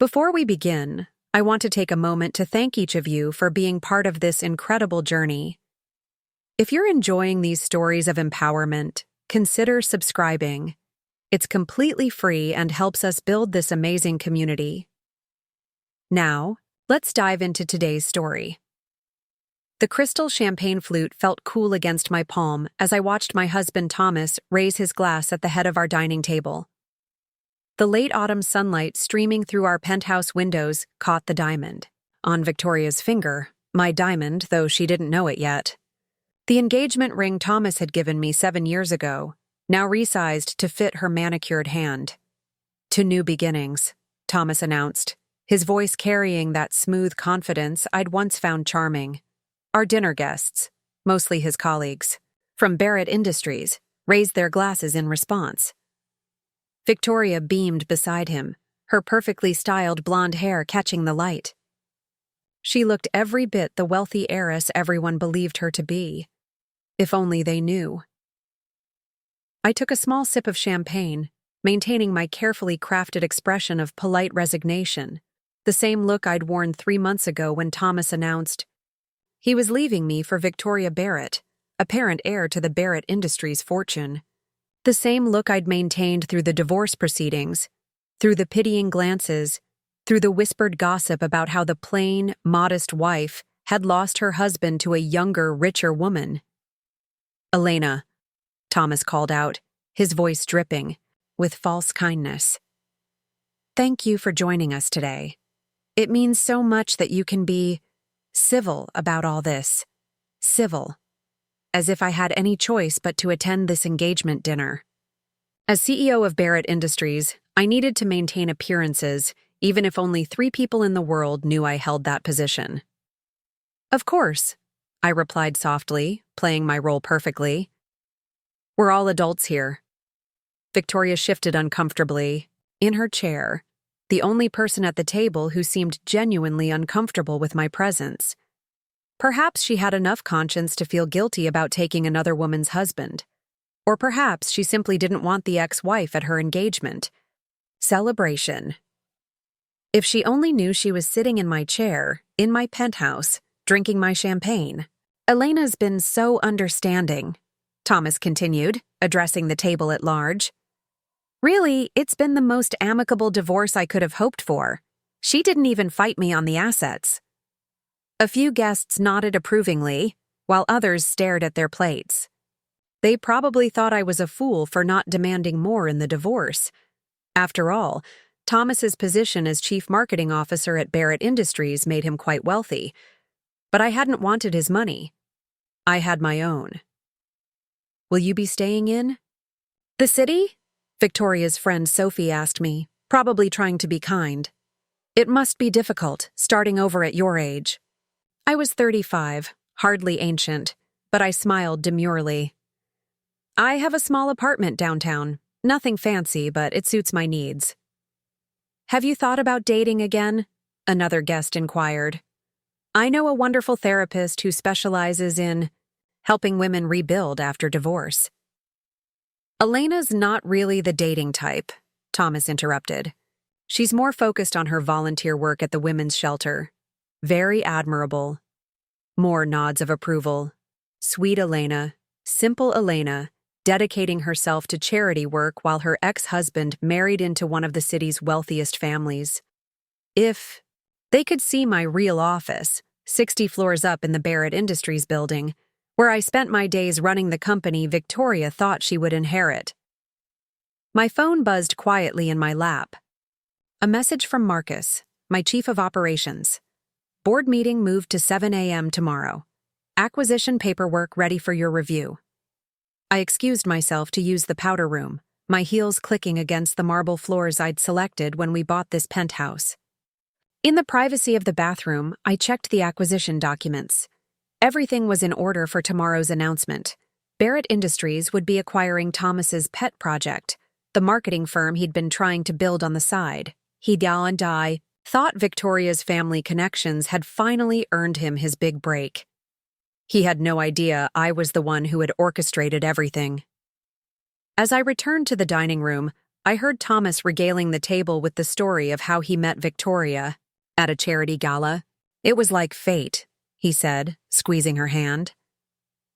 Before we begin, I want to take a moment to thank each of you for being part of this incredible journey. If you're enjoying these stories of empowerment, consider subscribing. It's completely free and helps us build this amazing community. Now, let's dive into today's story. The crystal champagne flute felt cool against my palm as I watched my husband Thomas raise his glass at the head of our dining table. The late autumn sunlight streaming through our penthouse windows caught the diamond on Victoria's finger, my diamond, though she didn't know it yet. The engagement ring Thomas had given me 7 years ago, now resized to fit her manicured hand. "To new beginnings," Thomas announced, his voice carrying that smooth confidence I'd once found charming. Our dinner guests, mostly his colleagues, from Barrett Industries, raised their glasses in response. Victoria beamed beside him, her perfectly styled blonde hair catching the light. She looked every bit the wealthy heiress everyone believed her to be. If only they knew. I took a small sip of champagne, maintaining my carefully crafted expression of polite resignation, the same look I'd worn 3 months ago when Thomas announced he was leaving me for Victoria Barrett, apparent heir to the Barrett Industries fortune. The same look I'd maintained through the divorce proceedings, through the pitying glances, through the whispered gossip about how the plain, modest wife had lost her husband to a younger, richer woman. "Elena," Thomas called out, his voice dripping with false kindness. "Thank you for joining us today. It means so much that you can be civil about all this. Civil. As if I had any choice but to attend this engagement dinner. As CEO of Barrett Industries, I needed to maintain appearances, even if only 3 people in the world knew I held that position." "Of course," I replied softly, playing my role perfectly. "We're all adults here." Victoria shifted uncomfortably, in her chair, the only person at the table who seemed genuinely uncomfortable with my presence. Perhaps she had enough conscience to feel guilty about taking another woman's husband. Or perhaps she simply didn't want the ex-wife at her engagement. Celebration. If she only knew she was sitting in my chair, in my penthouse, drinking my champagne. "Elena's been so understanding," Thomas continued, addressing the table at large. "Really, it's been the most amicable divorce I could have hoped for. She didn't even fight me on the assets." A few guests nodded approvingly, while others stared at their plates. They probably thought I was a fool for not demanding more in the divorce. After all, Thomas's position as chief marketing officer at Barrett Industries made him quite wealthy. But I hadn't wanted his money. I had my own. "Will you be staying in?" "The city?" Victoria's friend Sophie asked me, probably trying to be kind. "It must be difficult, starting over at your age." I was 35, hardly ancient, but I smiled demurely. "I have a small apartment downtown. Nothing fancy, but it suits my needs." "Have you thought about dating again?" another guest inquired. "I know a wonderful therapist who specializes in helping women rebuild after divorce." "Elena's not really the dating type," Thomas interrupted. "She's more focused on her volunteer work at the women's shelter. Very admirable." More nods of approval. Sweet Elena, simple Elena, dedicating herself to charity work while her ex-husband married into one of the city's wealthiest families. If they could see my real office, 60 floors up in the Barrett Industries building, where I spent my days running the company Victoria thought she would inherit. My phone buzzed quietly in my lap. A message from Marcus, my chief of operations. "Board meeting moved to 7 a.m. tomorrow. Acquisition paperwork ready for your review." I excused myself to use the powder room, my heels clicking against the marble floors I'd selected when we bought this penthouse. In the privacy of the bathroom, I checked the acquisition documents. Everything was in order for tomorrow's announcement. Barrett Industries would be acquiring Thomas's pet project, the marketing firm he'd been trying to build on the side. He and I thought Victoria's family connections had finally earned him his big break. He had no idea I was the one who had orchestrated everything. As I returned to the dining room, I heard Thomas regaling the table with the story of how he met Victoria at a charity gala. It was like fate, he said, squeezing her hand.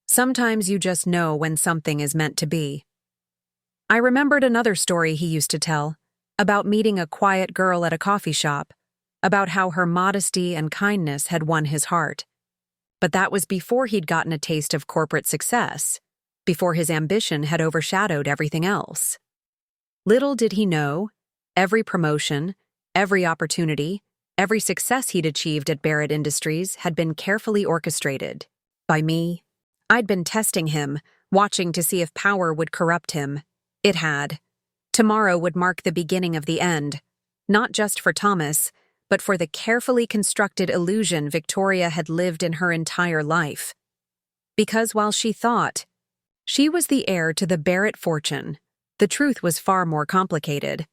Sometimes you just know when something is meant to be. I remembered another story he used to tell, about meeting a quiet girl at a coffee shop, about how her modesty and kindness had won his heart. But that was before he'd gotten a taste of corporate success, before his ambition had overshadowed everything else. Little did he know, every promotion, every opportunity, every success he'd achieved at Barrett Industries had been carefully orchestrated. By me. I'd been testing him, watching to see if power would corrupt him. It had. Tomorrow would mark the beginning of the end, not just for Thomas, but for the carefully constructed illusion Victoria had lived in her entire life. Because while she thought she was the heir to the Barrett fortune, the truth was far more complicated.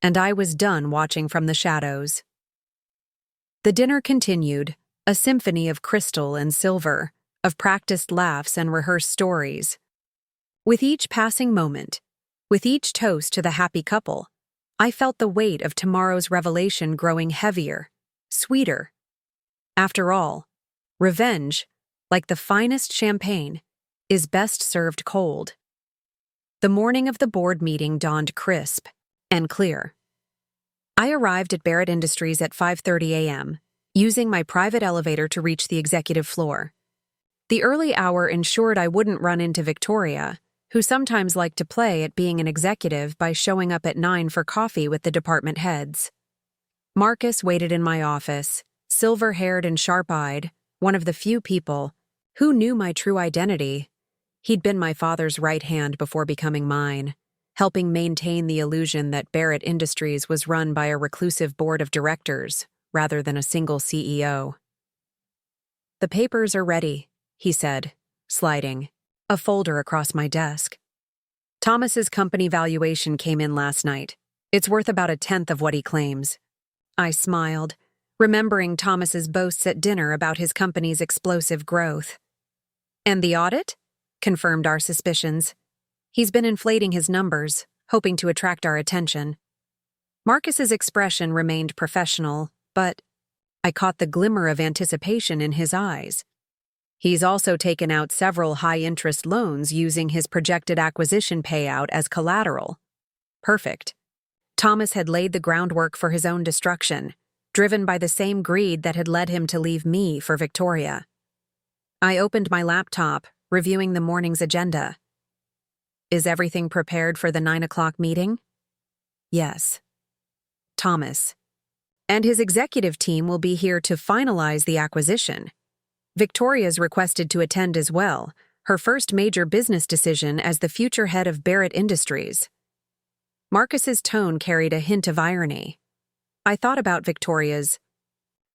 And I was done watching from the shadows. The dinner continued, a symphony of crystal and silver, of practiced laughs and rehearsed stories. With each passing moment, with each toast to the happy couple, I felt the weight of tomorrow's revelation growing heavier, sweeter. After all, revenge, like the finest champagne, is best served cold. The morning of the board meeting dawned crisp and clear. I arrived at Barrett Industries at 5:30 a.m., using my private elevator to reach the executive floor. The early hour ensured I wouldn't run into Victoria, who sometimes liked to play at being an executive by showing up at 9 for coffee with the department heads. Marcus waited in my office, silver-haired and sharp-eyed, one of the few people who knew my true identity. He'd been my father's right hand before becoming mine, helping maintain the illusion that Barrett Industries was run by a reclusive board of directors rather than a single CEO. "The papers are ready," he said, sliding a folder across my desk. "Thomas's company valuation came in last night. It's worth about 1/10 of what he claims." I smiled, remembering Thomas's boasts at dinner about his company's explosive growth. "And the audit?" confirmed our suspicions. "He's been inflating his numbers, hoping to attract our attention." Marcus's expression remained professional, but I caught the glimmer of anticipation in his eyes. "He's also taken out several high-interest loans using his projected acquisition payout as collateral." Perfect. Thomas had laid the groundwork for his own destruction, driven by the same greed that had led him to leave me for Victoria. I opened my laptop, reviewing the morning's agenda. "Is everything prepared for the 9 o'clock meeting?" "Yes." "Thomas. And his executive team will be here to finalize the acquisition. Victoria's requested to attend as well, her first major business decision as the future head of Barrett Industries." Marcus's tone carried a hint of irony. I thought about Victoria's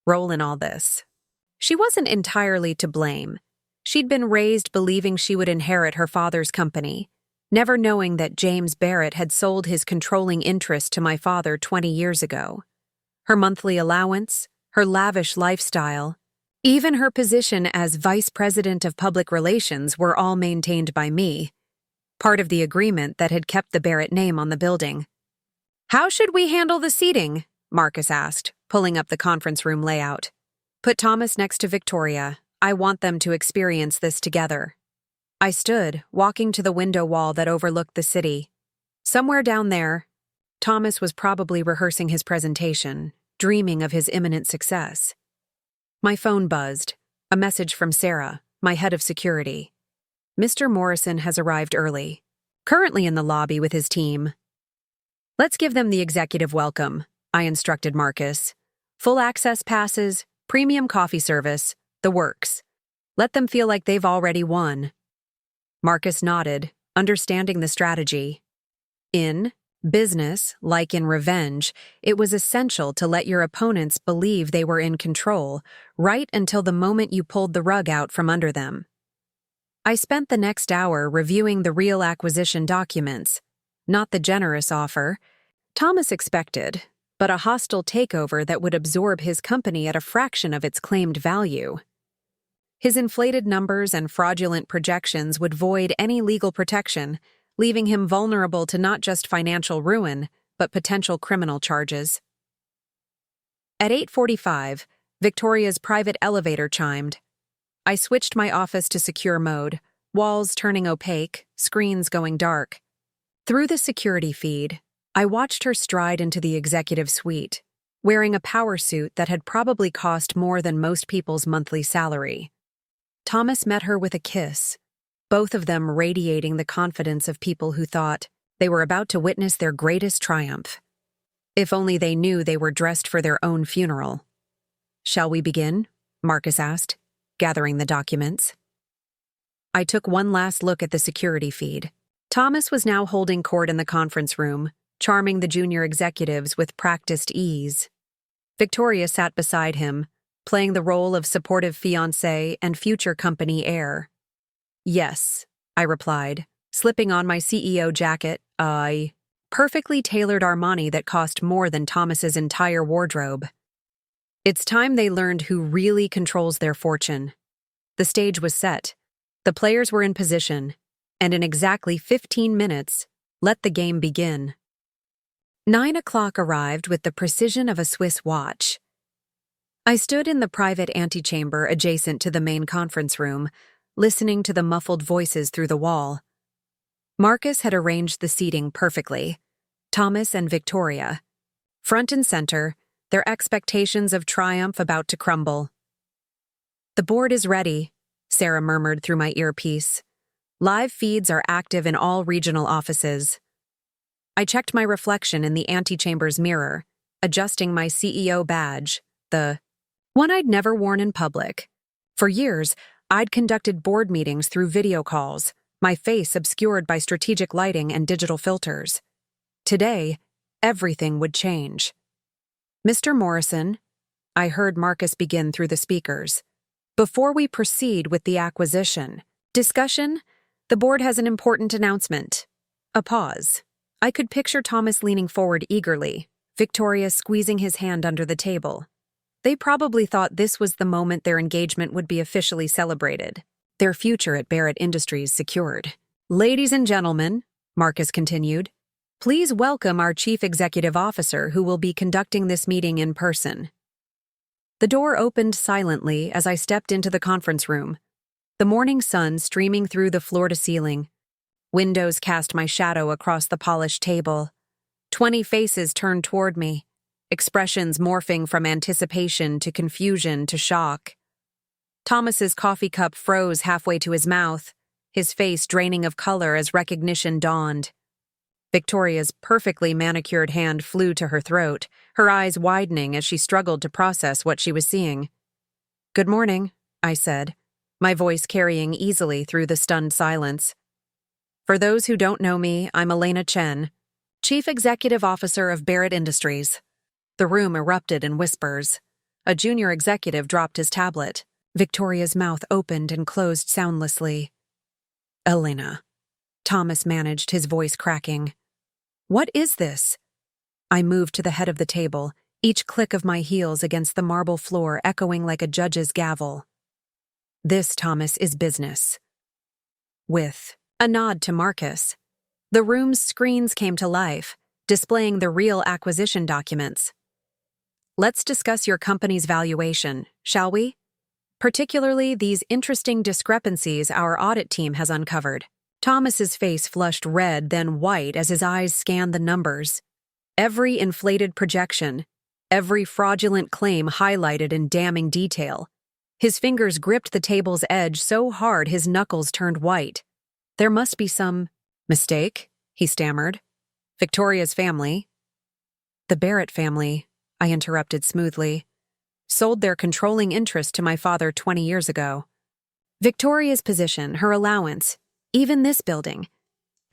role in all this. She wasn't entirely to blame. She'd been raised believing she would inherit her father's company, never knowing that James Barrett had sold his controlling interest to my father 20 years ago. Her monthly allowance, her lavish lifestyle, even her position as Vice President of Public Relations were all maintained by me, part of the agreement that had kept the Barrett name on the building. "How should we handle the seating?" Marcus asked, pulling up the conference room layout. "Put Thomas next to Victoria. I want them to experience this together." I stood, walking to the window wall that overlooked the city. Somewhere down there, Thomas was probably rehearsing his presentation, dreaming of his imminent success. My phone buzzed, a message from Sarah, my head of security. "Mr. Morrison has arrived early, currently in the lobby with his team." "Let's give them the executive welcome," I instructed Marcus. "Full access passes, premium coffee service, the works. Let them feel like they've already won." Marcus nodded, understanding the strategy. In business, like in revenge, it was essential to let your opponents believe they were in control, right until the moment you pulled the rug out from under them. I spent the next hour reviewing the real acquisition documents, not the generous offer Thomas expected, but a hostile takeover that would absorb his company at a fraction of its claimed value. His inflated numbers and fraudulent projections would void any legal protection, leaving him vulnerable to not just financial ruin, but potential criminal charges. At 8:45, Victoria's private elevator chimed. I switched my office to secure mode, walls turning opaque, screens going dark. Through the security feed, I watched her stride into the executive suite, wearing a power suit that had probably cost more than most people's monthly salary. Thomas met her with a kiss, both of them radiating the confidence of people who thought they were about to witness their greatest triumph. If only they knew they were dressed for their own funeral. "Shall we begin?" Marcus asked, gathering the documents. I took one last look at the security feed. Thomas was now holding court in the conference room, charming the junior executives with practiced ease. Victoria sat beside him, playing the role of supportive fiancé and future company heir. "Yes," I replied, slipping on my CEO jacket, perfectly tailored Armani that cost more than Thomas's entire wardrobe. It's time they learned who really controls their fortune. The stage was set. The players were in position, and in exactly 15 minutes, let the game begin. 9 o'clock arrived with the precision of a Swiss watch. I stood in the private antechamber adjacent to the main conference room, listening to the muffled voices through the wall. Marcus had arranged the seating perfectly. Thomas and Victoria. Front and center, their expectations of triumph about to crumble. "The board is ready," Sarah murmured through my earpiece. "Live feeds are active in all regional offices." I checked my reflection in the antechamber's mirror, adjusting my CEO badge, the one I'd never worn in public. For years, I'd conducted board meetings through video calls, my face obscured by strategic lighting and digital filters. Today, everything would change. "Mr. Morrison," I heard Marcus begin through the speakers. "Before we proceed with the acquisition discussion, the board has an important announcement." A pause. I could picture Thomas leaning forward eagerly, Victoria squeezing his hand under the table. They probably thought this was the moment their engagement would be officially celebrated, their future at Barrett Industries secured. "Ladies and gentlemen," Marcus continued, "please welcome our Chief Executive Officer who will be conducting this meeting in person." The door opened silently as I stepped into the conference room, the morning sun streaming through the floor-to-ceiling. Windows cast my shadow across the polished table. 20 faces turned toward me, expressions morphing from anticipation to confusion to shock. Thomas's coffee cup froze halfway to his mouth, his face draining of color as recognition dawned. Victoria's perfectly manicured hand flew to her throat, her eyes widening as she struggled to process what she was seeing. "Good morning," I said, my voice carrying easily through the stunned silence. "For those who don't know me, I'm Elena Chen, Chief Executive Officer of Barrett Industries." The room erupted in whispers. A junior executive dropped his tablet. Victoria's mouth opened and closed soundlessly. "Elena," Thomas managed, his voice cracking. "What is this?" I moved to the head of the table, each click of my heels against the marble floor echoing like a judge's gavel. "This, Thomas, is business." With a nod to Marcus, the room's screens came to life, displaying the real acquisition documents. "Let's discuss your company's valuation, shall we? Particularly these interesting discrepancies our audit team has uncovered." Thomas's face flushed red, then white as his eyes scanned the numbers. Every inflated projection, every fraudulent claim highlighted in damning detail. His fingers gripped the table's edge so hard his knuckles turned white. "There must be some mistake," he stammered. "Victoria's family—" "The Barrett family," I interrupted smoothly, "sold their controlling interest to my father 20 years ago. Victoria's position, her allowance, even this building.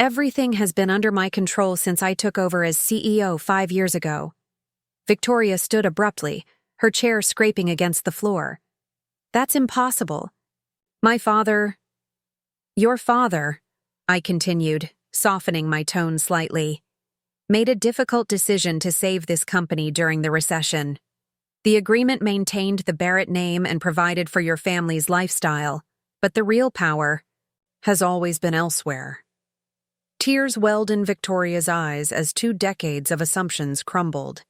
Everything has been under my control since I took over as CEO 5 years ago." Victoria stood abruptly, her chair scraping against the floor. "That's impossible. My father—" "Your father," I continued, softening my tone slightly, "made a difficult decision to save this company during the recession. The agreement maintained the Barrett name and provided for your family's lifestyle, but the real power has always been elsewhere." Tears welled in Victoria's eyes as 2 decades of assumptions crumbled.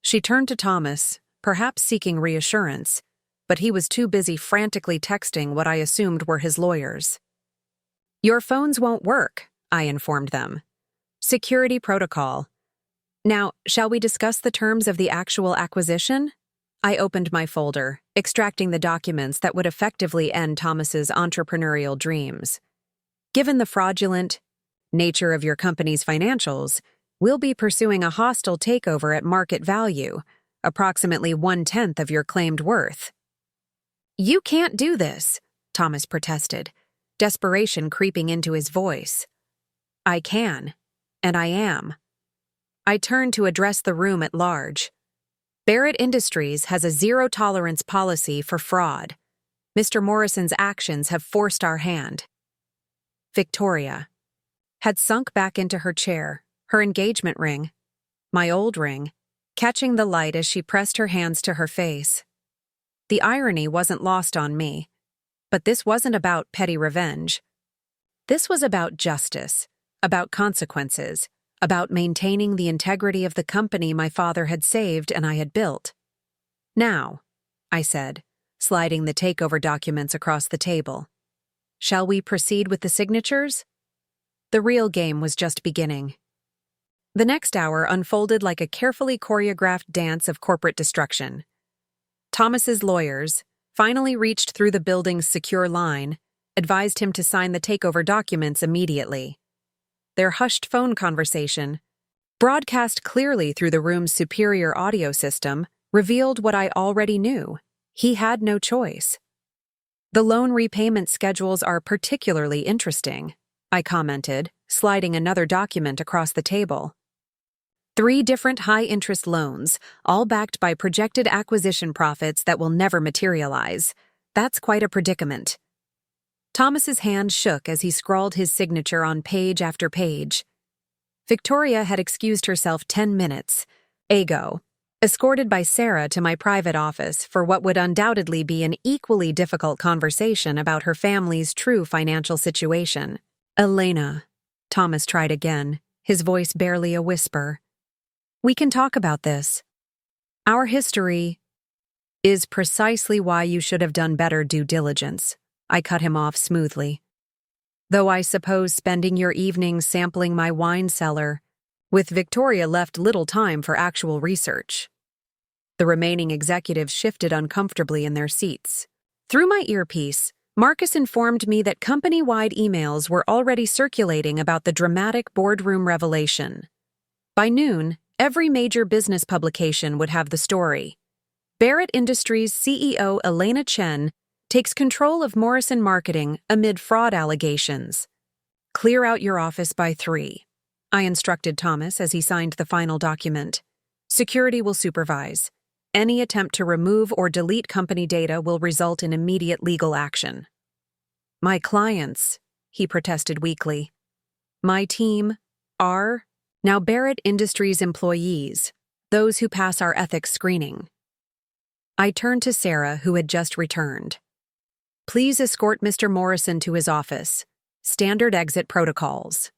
She turned to Thomas, perhaps seeking reassurance, but he was too busy frantically texting what I assumed were his lawyers. "Your phones won't work," I informed them. "Security protocol. Now, shall we discuss the terms of the actual acquisition?" I opened my folder, extracting the documents that would effectively end Thomas's entrepreneurial dreams. "Given the fraudulent nature of your company's financials, we'll be pursuing a hostile takeover at market value, approximately 1/10 of your claimed worth." "You can't do this," Thomas protested, desperation creeping into his voice. "I can, and I am." I turned to address the room at large. "Barrett Industries has a zero-tolerance policy for fraud. Mr. Morrison's actions have forced our hand." Victoria had sunk back into her chair, her engagement ring, my old ring, catching the light as she pressed her hands to her face. The irony wasn't lost on me, but this wasn't about petty revenge. This was about justice, about consequences, about maintaining the integrity of the company my father had saved and I had built. "Now," I said, sliding the takeover documents across the table, "shall we proceed with the signatures?" The real game was just beginning. The next hour unfolded like a carefully choreographed dance of corporate destruction. Thomas's lawyers, finally reached through the building's secure line, advised him to sign the takeover documents immediately. Their hushed phone conversation, broadcast clearly through the room's superior audio system, revealed what I already knew. He had no choice. "The loan repayment schedules are particularly interesting," I commented, sliding another document across the table. 3 different high-interest loans, all backed by projected acquisition profits that will never materialize. That's quite a predicament. Thomas's hand shook as he scrawled his signature on page after page. Victoria had excused herself 10 minutes ago, escorted by Sarah to my private office for what would undoubtedly be an equally difficult conversation about her family's true financial situation. "Elena," Thomas tried again, his voice barely a whisper. "We can talk about this. Our history is precisely why you should have done better due diligence." I cut him off smoothly. "Though I suppose spending your evenings sampling my wine cellar with Victoria left little time for actual research." The remaining executives shifted uncomfortably in their seats. Through my earpiece, Marcus informed me that company-wide emails were already circulating about the dramatic boardroom revelation. By noon, every major business publication would have the story. Barrett Industries CEO Elena Chen takes control of Morrison Marketing amid fraud allegations. "Clear out your office by 3, I instructed Thomas as he signed the final document. "Security will supervise. Any attempt to remove or delete company data will result in immediate legal action." "My clients," he protested weakly. "My team are now Barrett Industries employees, those who pass our ethics screening." I turned to Sarah, who had just returned. "Please escort Mr. Morrison to his office. Standard exit protocols."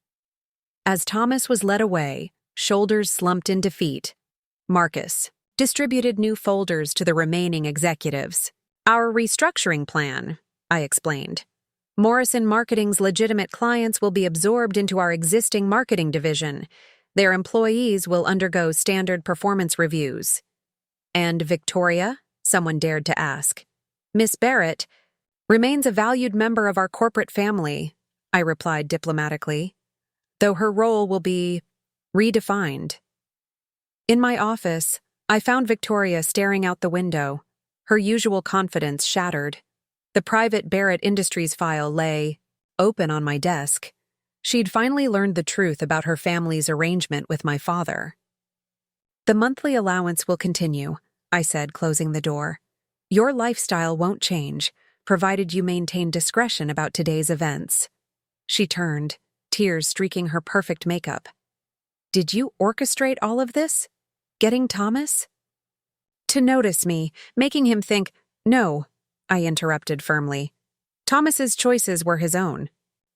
As Thomas was led away, shoulders slumped in defeat, Marcus distributed new folders to the remaining executives. "Our restructuring plan," I explained. "Morrison Marketing's legitimate clients will be absorbed into our existing marketing division. Their employees will undergo standard performance reviews." "And Victoria?" someone dared to ask. "Miss Barrett remains a valued member of our corporate family," I replied diplomatically, "though her role will be redefined." In my office, I found Victoria staring out the window, her usual confidence shattered. The private Barrett Industries file lay open on my desk. She'd finally learned the truth about her family's arrangement with my father. "The monthly allowance will continue," I said, closing the door. "Your lifestyle won't change, provided you maintain discretion about today's events." She turned, tears streaking her perfect makeup. "Did you orchestrate all of this? Getting Thomas to notice me, making him think—" "No," I interrupted firmly. "Thomas's choices were his own.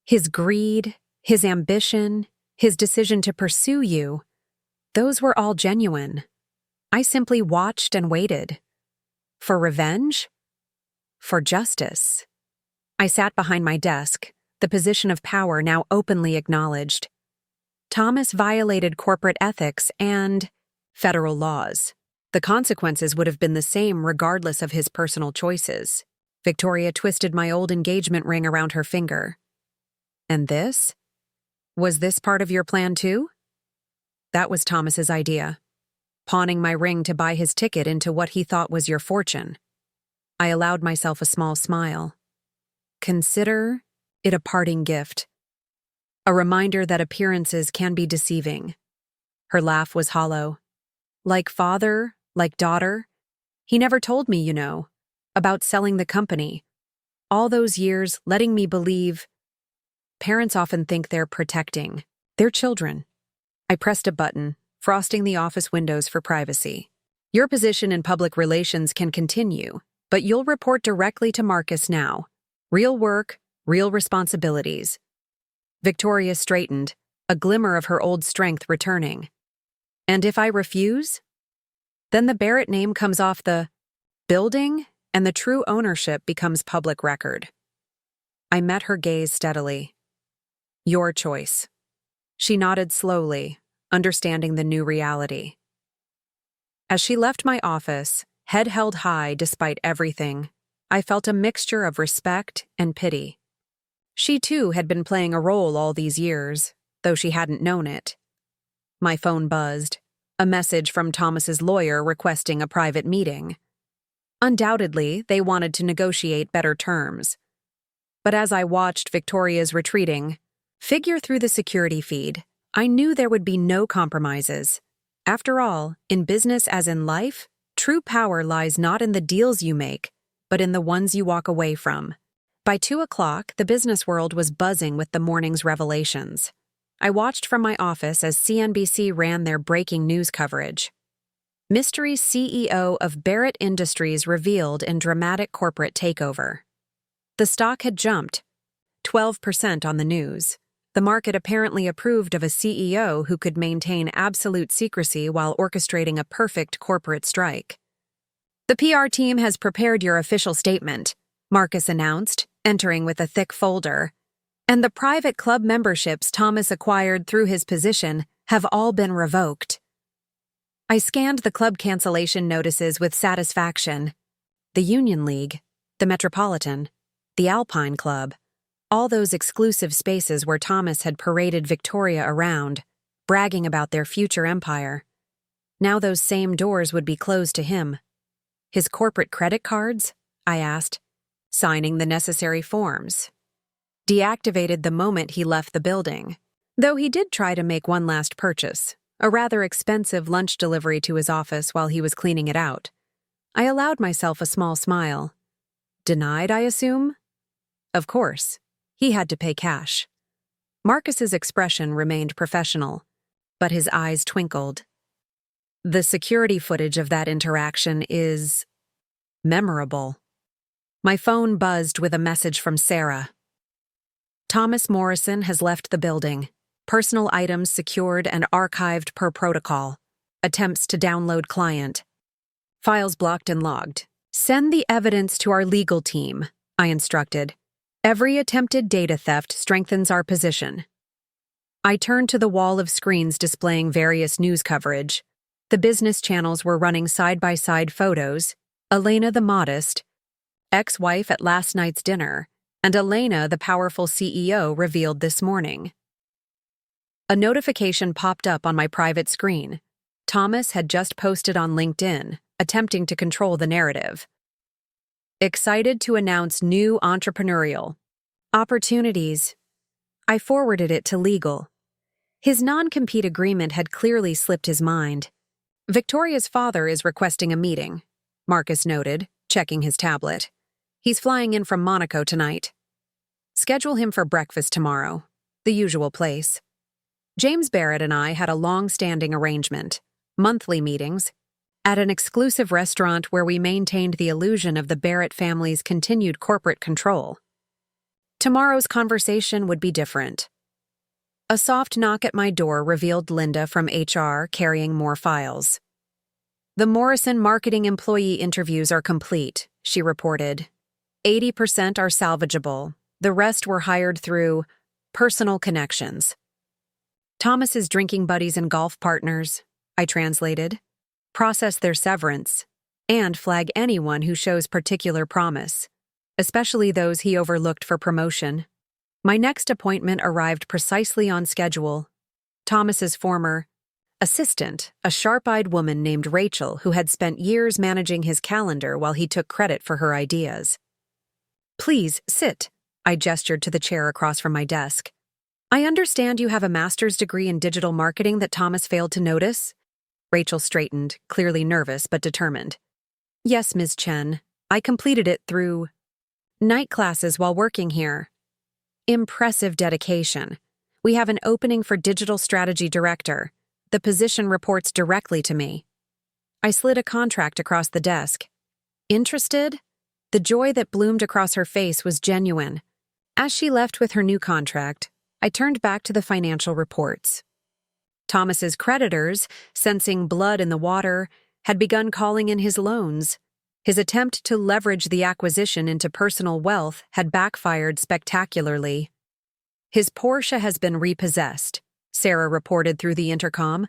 His greed, his ambition, his decision to pursue you, those were all genuine. I simply watched and waited. For revenge? For justice. I sat behind my desk, the position of power now openly acknowledged. Thomas violated corporate ethics and federal laws. The consequences would have been the same regardless of his personal choices. Victoria twisted my old engagement ring around her finger. And this? Was this part of your plan too? That was Thomas's idea. Pawning my ring to buy his ticket into what he thought was your fortune. I allowed myself a small smile. Consider it a parting gift. A reminder that appearances can be deceiving. Her laugh was hollow. Like father, like daughter. He never told me, about selling the company. All those years letting me believe. Parents often think they're protecting their children. I pressed a button, frosting the office windows for privacy. Your position in public relations can continue, but you'll report directly to Marcus now. Real work, real responsibilities. Victoria straightened, a glimmer of her old strength returning. And if I refuse? Then the Barrett name comes off the building, and the true ownership becomes public record. I met her gaze steadily. Your choice. She nodded slowly, understanding the new reality. As she left my office, head held high despite everything, I felt a mixture of respect and pity. She too had been playing a role all these years, though she hadn't known it. My phone buzzed, a message from Thomas's lawyer requesting a private meeting. Undoubtedly, they wanted to negotiate better terms. But as I watched Victoria's retreating figure through the security feed, I knew there would be no compromises. After all, in business as in life, true power lies not in the deals you make, but in the ones you walk away from. By 2 o'clock, the business world was buzzing with the morning's revelations. I watched from my office as CNBC ran their breaking news coverage. Mystery CEO of Barrett Industries revealed in dramatic corporate takeover. The stock had jumped 12% on the news. The market apparently approved of a CEO who could maintain absolute secrecy while orchestrating a perfect corporate strike. The PR team has prepared your official statement, Marcus announced, entering with a thick folder. And the private club memberships Thomas acquired through his position have all been revoked. I scanned the club cancellation notices with satisfaction. The Union League, the Metropolitan, the Alpine Club, all those exclusive spaces where Thomas had paraded Victoria around, bragging about their future empire. Now those same doors would be closed to him. His corporate credit cards? I asked, signing the necessary forms. Deactivated the moment he left the building, though he did try to make one last purchase, a rather expensive lunch delivery to his office while he was cleaning it out. I allowed myself a small smile. Denied, I assume? Of course. He had to pay cash. Marcus's expression remained professional, but his eyes twinkled. The security footage of that interaction is memorable. My phone buzzed with a message from Sarah. Thomas Morrison has left the building. Personal items secured and archived per protocol. Attempts to download client. Files blocked and logged. Send the evidence to our legal team, I instructed. Every attempted data theft strengthens our position. I turned to the wall of screens displaying various news coverage. The business channels were running side-by-side photos. Elena the modest, ex-wife at last night's dinner, and Elena the powerful CEO revealed this morning. A notification popped up on my private screen. Thomas had just posted on LinkedIn, attempting to control the narrative. Excited to announce new entrepreneurial opportunities. I forwarded it to legal. His non-compete agreement had clearly slipped his mind. Victoria's father is requesting a meeting, Marcus noted, checking his tablet. He's flying in from Monaco tonight. Schedule him for breakfast tomorrow, the usual place. James Barrett and I had a long-standing arrangement, monthly meetings, at an exclusive restaurant where we maintained the illusion of the Barrett family's continued corporate control. Tomorrow's conversation would be different. A soft knock at my door revealed Linda from HR carrying more files. "The Morrison marketing employee interviews are complete," she reported. 80% are salvageable. The rest were hired through personal connections. "Thomas's drinking buddies and golf partners," I translated. "Process their severance and flag anyone who shows particular promise, especially those he overlooked for promotion." My next appointment arrived precisely on schedule. Thomas's former assistant, a sharp-eyed woman named Rachel who had spent years managing his calendar while he took credit for her ideas. "Please, sit," I gestured to the chair across from my desk. "I understand you have a master's degree in digital marketing that Thomas failed to notice?" Rachel straightened, clearly nervous but determined. "Yes, Ms. Chen. I completed it through night classes while working here." "Impressive dedication. We have an opening for digital strategy director. The position reports directly to me." I slid a contract across the desk. "Interested?" The joy that bloomed across her face was genuine. As she left with her new contract, I turned back to the financial reports. Thomas's creditors, sensing blood in the water, had begun calling in his loans. His attempt to leverage the acquisition into personal wealth had backfired spectacularly. "His Porsche has been repossessed," Sarah reported through the intercom.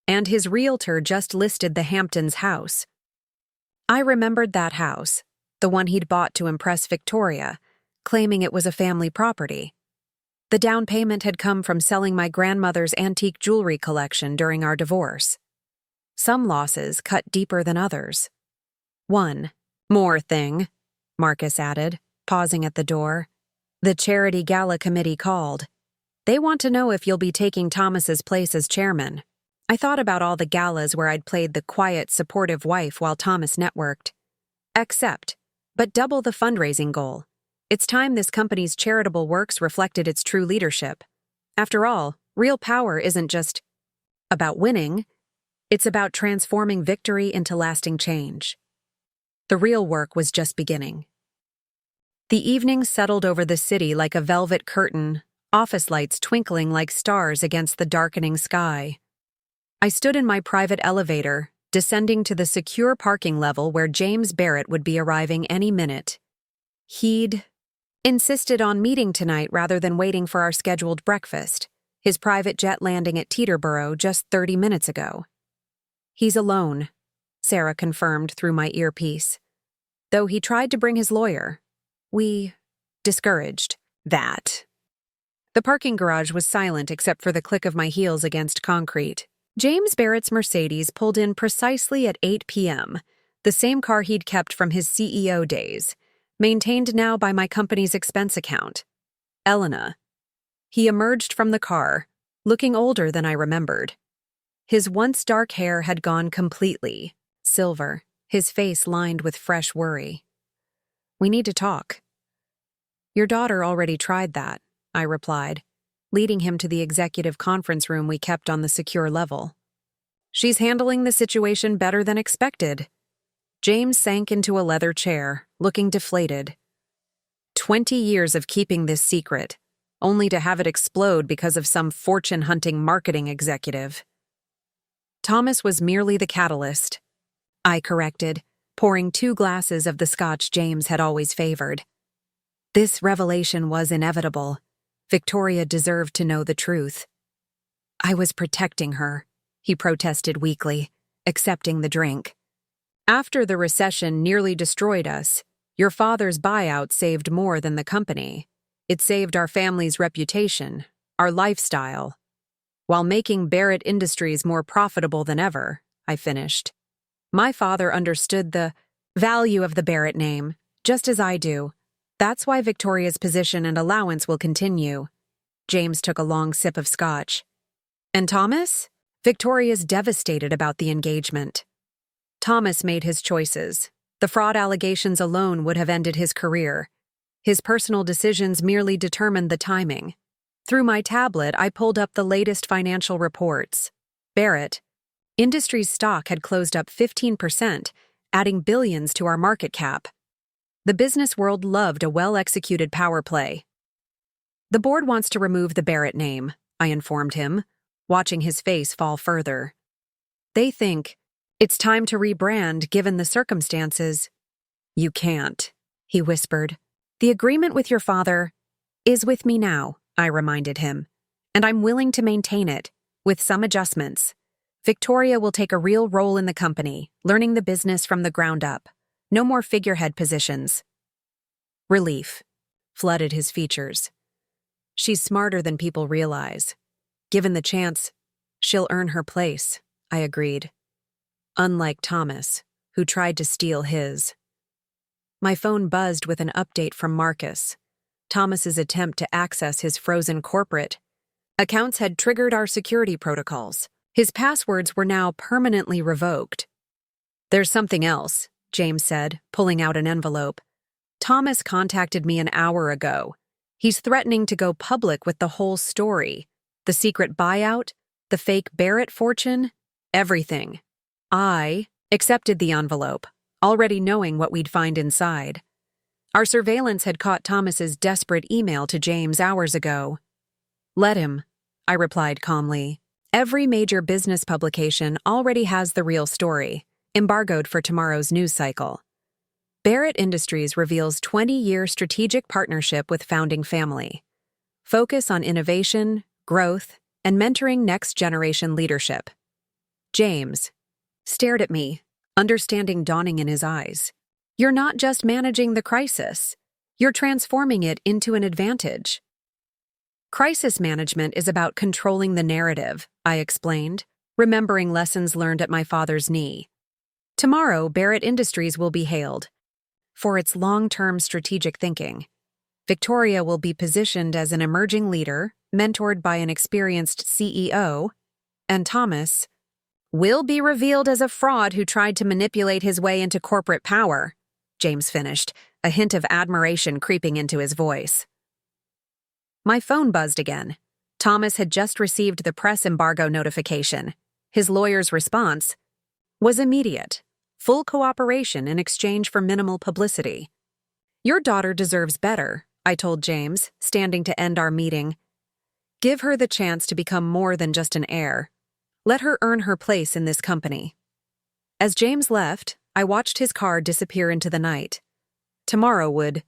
"And his realtor just listed the Hamptons house." I remembered that house, the one he'd bought to impress Victoria, claiming it was a family property. The down payment had come from selling my grandmother's antique jewelry collection during our divorce. Some losses cut deeper than others. "One more thing," Marcus added, pausing at the door. "The charity gala committee called. They want to know if you'll be taking Thomas's place as chairman." I thought about all the galas where I'd played the quiet, supportive wife while Thomas networked. But double the fundraising goal. It's time this company's charitable works reflected its true leadership. After all, real power isn't just about winning, it's about transforming victory into lasting change. The real work was just beginning. The evening settled over the city like a velvet curtain, office lights twinkling like stars against the darkening sky. I stood in my private elevator, descending to the secure parking level where James Barrett would be arriving any minute. He'd insisted on meeting tonight rather than waiting for our scheduled breakfast, his private jet landing at Teterboro just 30 minutes ago. "He's alone," Sarah confirmed through my earpiece. "Though he tried to bring his lawyer. We discouraged that." The parking garage was silent except for the click of my heels against concrete. James Barrett's Mercedes pulled in precisely at 8 p.m., the same car he'd kept from his CEO days, maintained now by my company's expense account. Elena. He emerged from the car, looking older than I remembered. His once dark hair had gone completely silver, his face lined with fresh worry. "We need to talk." "Your daughter already tried that," I replied, leading him to the executive conference room we kept on the secure level. "She's handling the situation better than expected." James sank into a leather chair, looking deflated. 20 years of keeping this secret, only to have it explode because of some fortune-hunting marketing executive. "Thomas was merely the catalyst," I corrected, pouring 2 glasses of the scotch James had always favored. This revelation was inevitable. Victoria deserved to know the truth. "I was protecting her," he protested weakly, accepting the drink. "After the recession nearly destroyed us, your father's buyout saved more than the company. It saved our family's reputation, our lifestyle, while making Barrett Industries more profitable than ever," I finished. "My father understood the value of the Barrett name, just as I do. That's why Victoria's position and allowance will continue." James took a long sip of scotch. "And Thomas? Victoria's devastated about the engagement." "Thomas made his choices. The fraud allegations alone would have ended his career. His personal decisions merely determined the timing." Through my tablet, I pulled up the latest financial reports. Barrett Industries stock had closed up 15%, adding billions to our market cap. The business world loved a well-executed power play. "The board wants to remove the Barrett name," I informed him, watching his face fall further. They think it's time to rebrand given the circumstances. You can't, he whispered. The agreement with your father is with me now, I reminded him, and I'm willing to maintain it, with some adjustments. Victoria will take a real role in the company, learning the business from the ground up. No more figurehead positions. Relief flooded his features. She's smarter than people realize. Given the chance, she'll earn her place, I agreed. Unlike Thomas, who tried to steal his. My phone buzzed with an update from Marcus. Thomas's attempt to access his frozen corporate accounts had triggered our security protocols. His passwords were now permanently revoked. There's something else, James said, pulling out an envelope. Thomas contacted me an hour ago. He's threatening to go public with the whole story. The secret buyout, the fake Barrett fortune, everything. I accepted the envelope, already knowing what we'd find inside. Our surveillance had caught Thomas's desperate email to James hours ago. Let him, I replied calmly. Every major business publication already has the real story, embargoed for tomorrow's news cycle. Barrett Industries reveals 20-year strategic partnership with founding family. Focus on innovation, growth, and mentoring next-generation leadership. James stared at me, understanding dawning in his eyes. You're not just managing the crisis. You're transforming it into an advantage. Crisis management is about controlling the narrative, I explained, remembering lessons learned at my father's knee. Tomorrow, Barrett Industries will be hailed for its long-term strategic thinking. Victoria will be positioned as an emerging leader, mentored by an experienced CEO, and Thomas will be revealed as a fraud who tried to manipulate his way into corporate power, James finished, a hint of admiration creeping into his voice. My phone buzzed again. Thomas had just received the press embargo notification. His lawyer's response was immediate. Full cooperation in exchange for minimal publicity. Your daughter deserves better, I told James, standing to end our meeting. Give her the chance to become more than just an heir. Let her earn her place in this company. As James left, I watched his car disappear into the night. Tomorrow would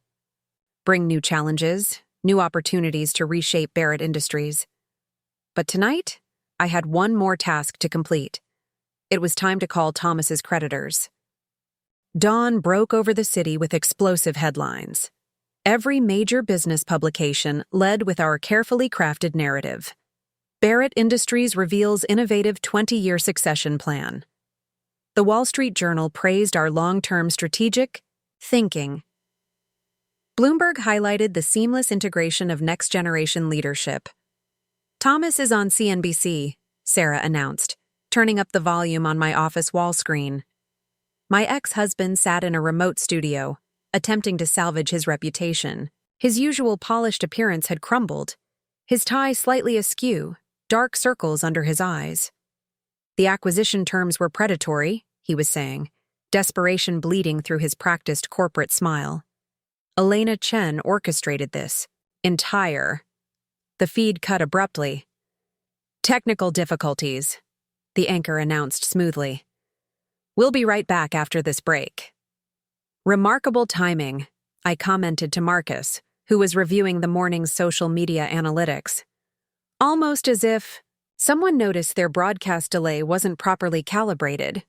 bring new challenges, new opportunities to reshape Barrett Industries. But tonight, I had one more task to complete. It was time to call Thomas's creditors. Dawn broke over the city with explosive headlines. Every major business publication led with our carefully crafted narrative. Barrett Industries reveals innovative 20-year succession plan. The Wall Street Journal praised our long-term strategic thinking. Bloomberg highlighted the seamless integration of next-generation leadership. Thomas is on CNBC, Sarah announced, turning up the volume on my office wall screen. My ex-husband sat in a remote studio, attempting to salvage his reputation. His usual polished appearance had crumbled, his tie slightly askew, dark circles under his eyes. The acquisition terms were predatory, he was saying, desperation bleeding through his practiced corporate smile. Elena Chen orchestrated this. Entire. The feed cut abruptly. Technical difficulties, the anchor announced smoothly. We'll be right back after this break. Remarkable timing, I commented to Marcus, who was reviewing the morning's social media analytics. Almost as if someone noticed their broadcast delay wasn't properly calibrated.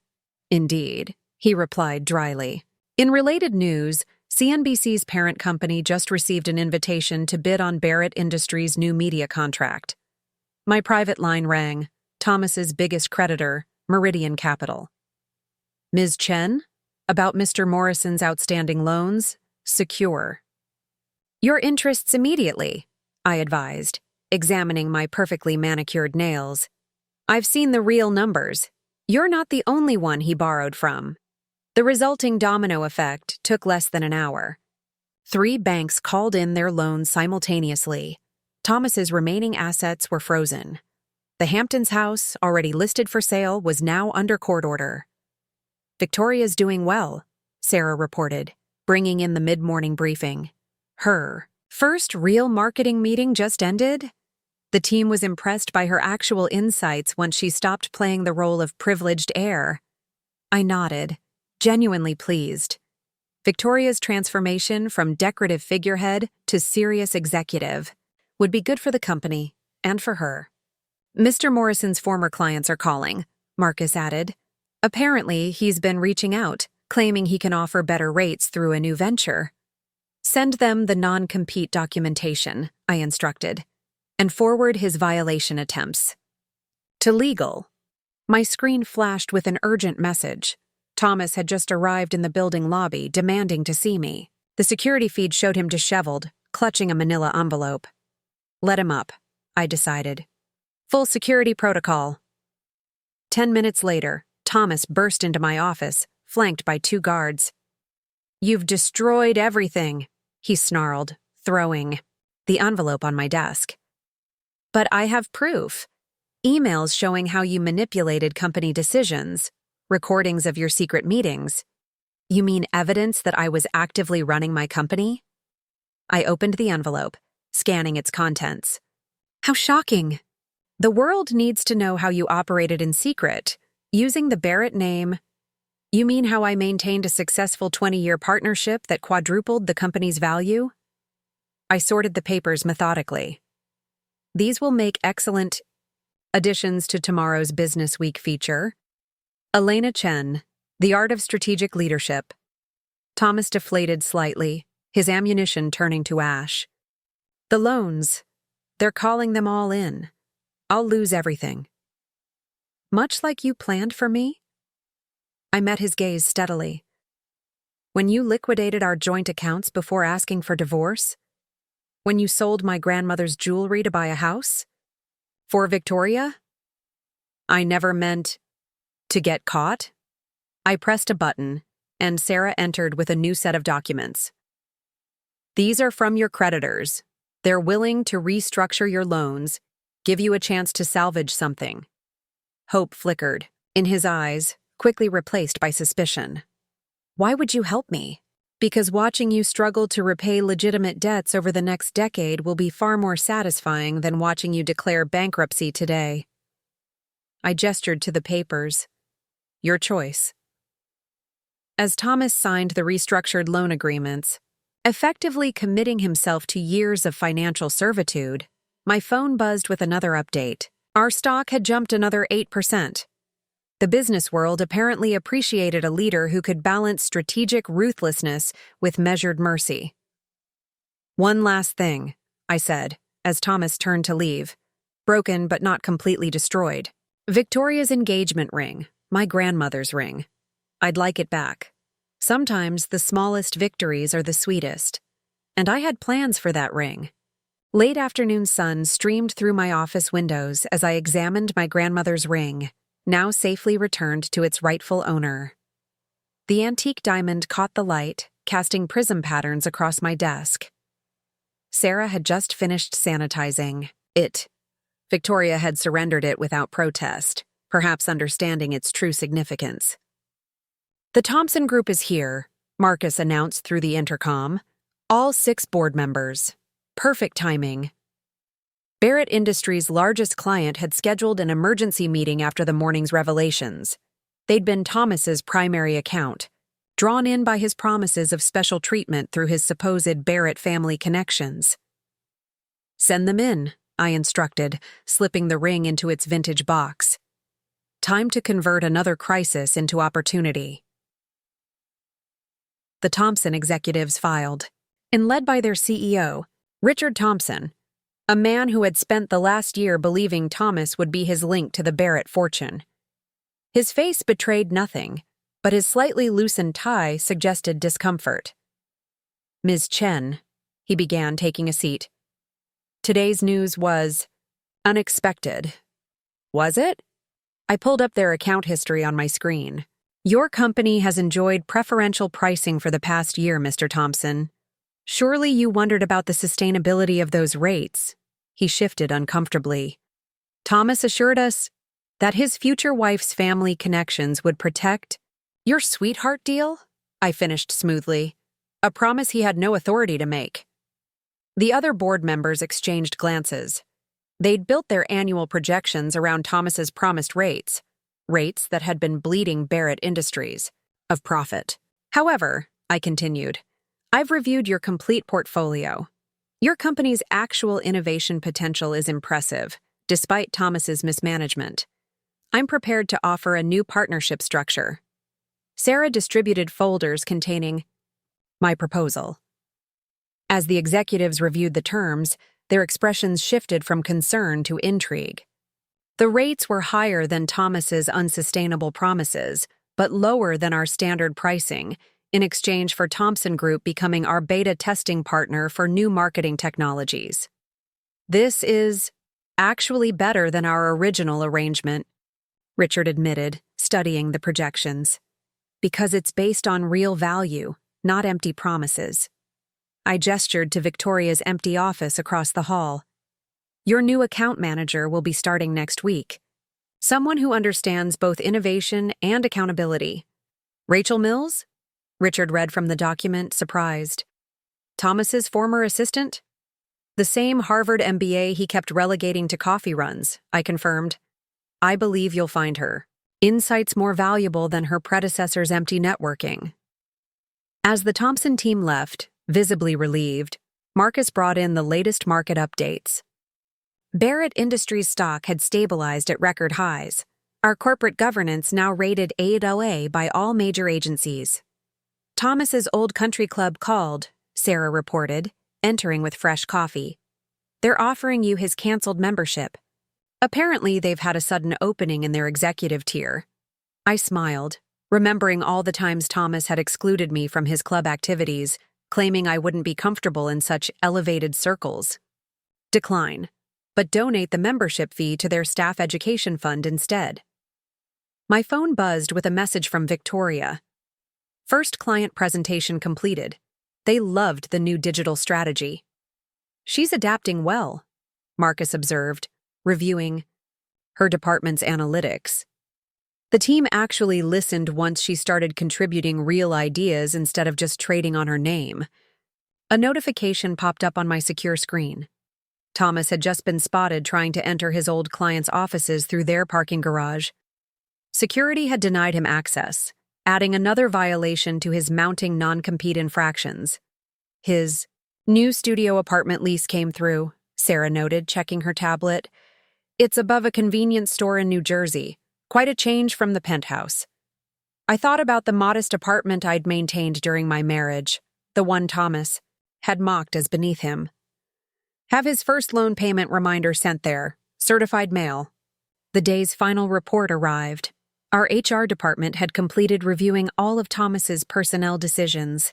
Indeed, he replied dryly. In related news, CNBC's parent company just received an invitation to bid on Barrett Industries' new media contract. My private line rang. Thomas's biggest creditor, Meridian Capital. Ms. Chen? About Mr. Morrison's outstanding loans? Secure. Your interests immediately, I advised, examining my perfectly manicured nails. I've seen the real numbers. You're not the only one he borrowed from. The resulting domino effect took less than an hour. 3 banks called in their loans simultaneously. Thomas's remaining assets were frozen. The Hamptons house, already listed for sale, was now under court order. Victoria's doing well, Sarah reported, bringing in the mid-morning briefing. Her first real marketing meeting just ended? The team was impressed by her actual insights once she stopped playing the role of privileged heir. I nodded, genuinely pleased. Victoria's transformation from decorative figurehead to serious executive would be good for the company and for her. Mr. Morrison's former clients are calling, Marcus added. Apparently, he's been reaching out, claiming he can offer better rates through a new venture. Send them the non-compete documentation, I instructed, and forward his violation attempts. To legal. My screen flashed with an urgent message. Thomas had just arrived in the building lobby, demanding to see me. The security feed showed him disheveled, clutching a manila envelope. Let him up, I decided. Full security protocol. 10 minutes later, Thomas burst into my office, flanked by 2 guards. You've destroyed everything, he snarled, throwing the envelope on my desk. But I have proof. Emails showing how you manipulated company decisions, recordings of your secret meetings. You mean evidence that I was actively running my company? I opened the envelope, scanning its contents. How shocking. The world needs to know how you operated in secret, using the Barrett name. You mean how I maintained a successful 20-year partnership that quadrupled the company's value? I sorted the papers methodically. These will make excellent additions to tomorrow's Business Week feature. Elena Chen, The Art of Strategic Leadership. Thomas deflated slightly, his ammunition turning to ash. The loans. They're calling them all in. I'll lose everything. Much like you planned for me? I met his gaze steadily. When you liquidated our joint accounts before asking for divorce? When you sold my grandmother's jewelry to buy a house? For Victoria? I never meant to get caught. I pressed a button, and Sarah entered with a new set of documents. These are from your creditors. They're willing to restructure your loans, give you a chance to salvage something. Hope flickered in his eyes, quickly replaced by suspicion. Why would you help me? Because watching you struggle to repay legitimate debts over the next decade will be far more satisfying than watching you declare bankruptcy today. I gestured to the papers. Your choice. As Thomas signed the restructured loan agreements, effectively committing himself to years of financial servitude, my phone buzzed with another update. Our stock had jumped another 8%. The business world apparently appreciated a leader who could balance strategic ruthlessness with measured mercy. One last thing, I said, as Thomas turned to leave, broken but not completely destroyed. Victoria's engagement ring, my grandmother's ring. I'd like it back. Sometimes the smallest victories are the sweetest, and I had plans for that ring. Late afternoon sun streamed through my office windows as I examined my grandmother's ring, now safely returned to its rightful owner. The antique diamond caught the light, casting prism patterns across my desk. Sarah had just finished sanitizing it. Victoria had surrendered it without protest, perhaps understanding its true significance. The Thompson Group is here, Marcus announced through the intercom. All 6 board members. Perfect timing. Barrett Industries' largest client had scheduled an emergency meeting after the morning's revelations. They'd been Thomas's primary account, drawn in by his promises of special treatment through his supposed Barrett family connections. Send them in, I instructed, slipping the ring into its vintage box. Time to convert another crisis into opportunity. The Thompson executives filed, and led by their CEO, Richard Thompson, a man who had spent the last year believing Thomas would be his link to the Barrett fortune. His face betrayed nothing, but his slightly loosened tie suggested discomfort. Ms. Chen, he began, taking a seat. Today's news was unexpected. Was it? I pulled up their account history on my screen. Your company has enjoyed preferential pricing for the past year, Mr. Thompson. Surely you wondered about the sustainability of those rates. He shifted uncomfortably. Thomas assured us that his future wife's family connections would protect your sweetheart deal, I finished smoothly, a promise he had no authority to make. The other board members exchanged glances. They'd built their annual projections around Thomas's promised rates that had been bleeding Barrett Industries of profit. However, I continued, I've reviewed your complete portfolio. Your company's actual innovation potential is impressive, despite Thomas's mismanagement. I'm prepared to offer a new partnership structure. Sarah distributed folders containing my proposal. As the executives reviewed the terms, their expressions shifted from concern to intrigue. The rates were higher than Thomas's unsustainable promises, but lower than our standard pricing, in exchange for Thompson Group becoming our beta testing partner for new marketing technologies. This is actually better than our original arrangement, Richard admitted, studying the projections. Because it's based on real value, not empty promises. I gestured to Victoria's empty office across the hall. Your new account manager will be starting next week. Someone who understands both innovation and accountability. Rachel Mills? Richard read from the document, surprised. Thomas's former assistant? The same Harvard MBA he kept relegating to coffee runs, I confirmed. I believe you'll find her. Insights more valuable than her predecessor's empty networking. As the Thompson team left, visibly relieved, Marcus brought in the latest market updates. Barrett Industries stock had stabilized at record highs. Our corporate governance now rated AA by all major agencies. Thomas's old country club called, Sarah reported, entering with fresh coffee. They're offering you his canceled membership. Apparently, they've had a sudden opening in their executive tier. I smiled, remembering all the times Thomas had excluded me from his club activities, claiming I wouldn't be comfortable in such elevated circles. Decline, but donate the membership fee to their staff education fund instead. My phone buzzed with a message from Victoria. First client presentation completed. They loved the new digital strategy. She's adapting well, Marcus observed, reviewing her department's analytics. The team actually listened once she started contributing real ideas instead of just trading on her name. A notification popped up on my secure screen. Thomas had just been spotted trying to enter his old client's offices through their parking garage. Security had denied him access, adding another violation to his mounting non-compete infractions. His new studio apartment lease came through, Sarah noted, checking her tablet. It's above a convenience store in New Jersey, quite a change from the penthouse. I thought about the modest apartment I'd maintained during my marriage, the one Thomas had mocked as beneath him. Have his first loan payment reminder sent there, certified mail. The day's final report arrived. Our HR department had completed reviewing all of Thomas's personnel decisions.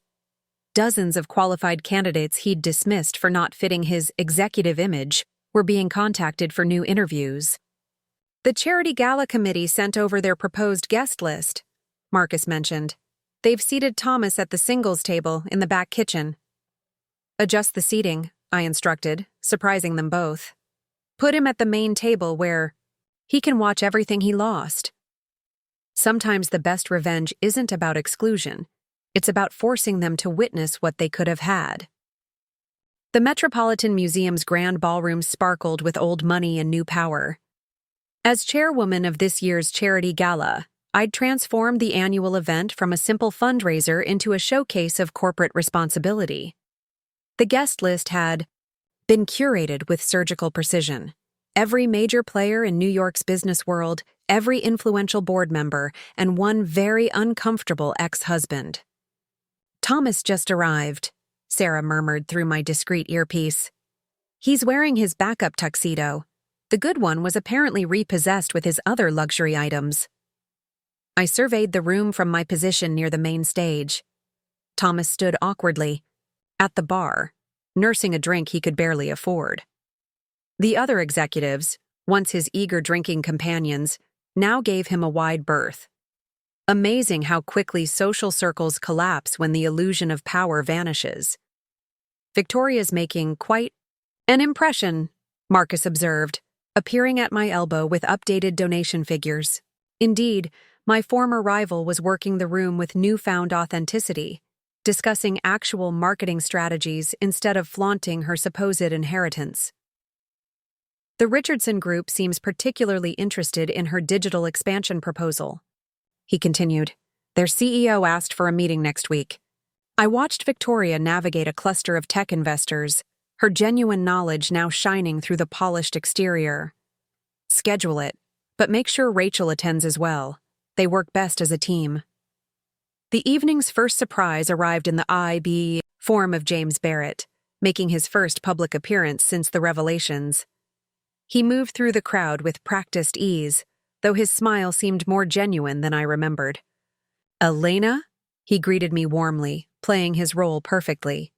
Dozens of qualified candidates he'd dismissed for not fitting his executive image were being contacted for new interviews. The charity gala committee sent over their proposed guest list, Marcus mentioned. They've seated Thomas at the singles table in the back kitchen. Adjust the seating, I instructed, surprising them both. Put him at the main table where he can watch everything he lost. Sometimes the best revenge isn't about exclusion. It's about forcing them to witness what they could have had. The Metropolitan Museum's grand ballroom sparkled with old money and new power. As chairwoman of this year's charity gala, I'd transformed the annual event from a simple fundraiser into a showcase of corporate responsibility. The guest list had been curated with surgical precision. Every major player in New York's business world, every influential board member, and one very uncomfortable ex-husband. Thomas just arrived, Sarah murmured through my discreet earpiece. He's wearing his backup tuxedo. The good one was apparently repossessed with his other luxury items. I surveyed the room from my position near the main stage. Thomas stood awkwardly, at the bar, nursing a drink he could barely afford. The other executives, once his eager drinking companions, now gave him a wide berth. Amazing how quickly social circles collapse when the illusion of power vanishes. Victoria's making quite an impression, Marcus observed, appearing at my elbow with updated donation figures. Indeed, my former rival was working the room with newfound authenticity, discussing actual marketing strategies instead of flaunting her supposed inheritance. The Richardson Group seems particularly interested in her digital expansion proposal. He continued. Their CEO asked for a meeting next week. I watched Victoria navigate a cluster of tech investors, her genuine knowledge now shining through the polished exterior. Schedule it, but make sure Rachel attends as well. They work best as a team. The evening's first surprise arrived in the IB form of James Barrett, making his first public appearance since the revelations. He moved through the crowd with practiced ease, though his smile seemed more genuine than I remembered. Elena? He greeted me warmly, playing his role perfectly.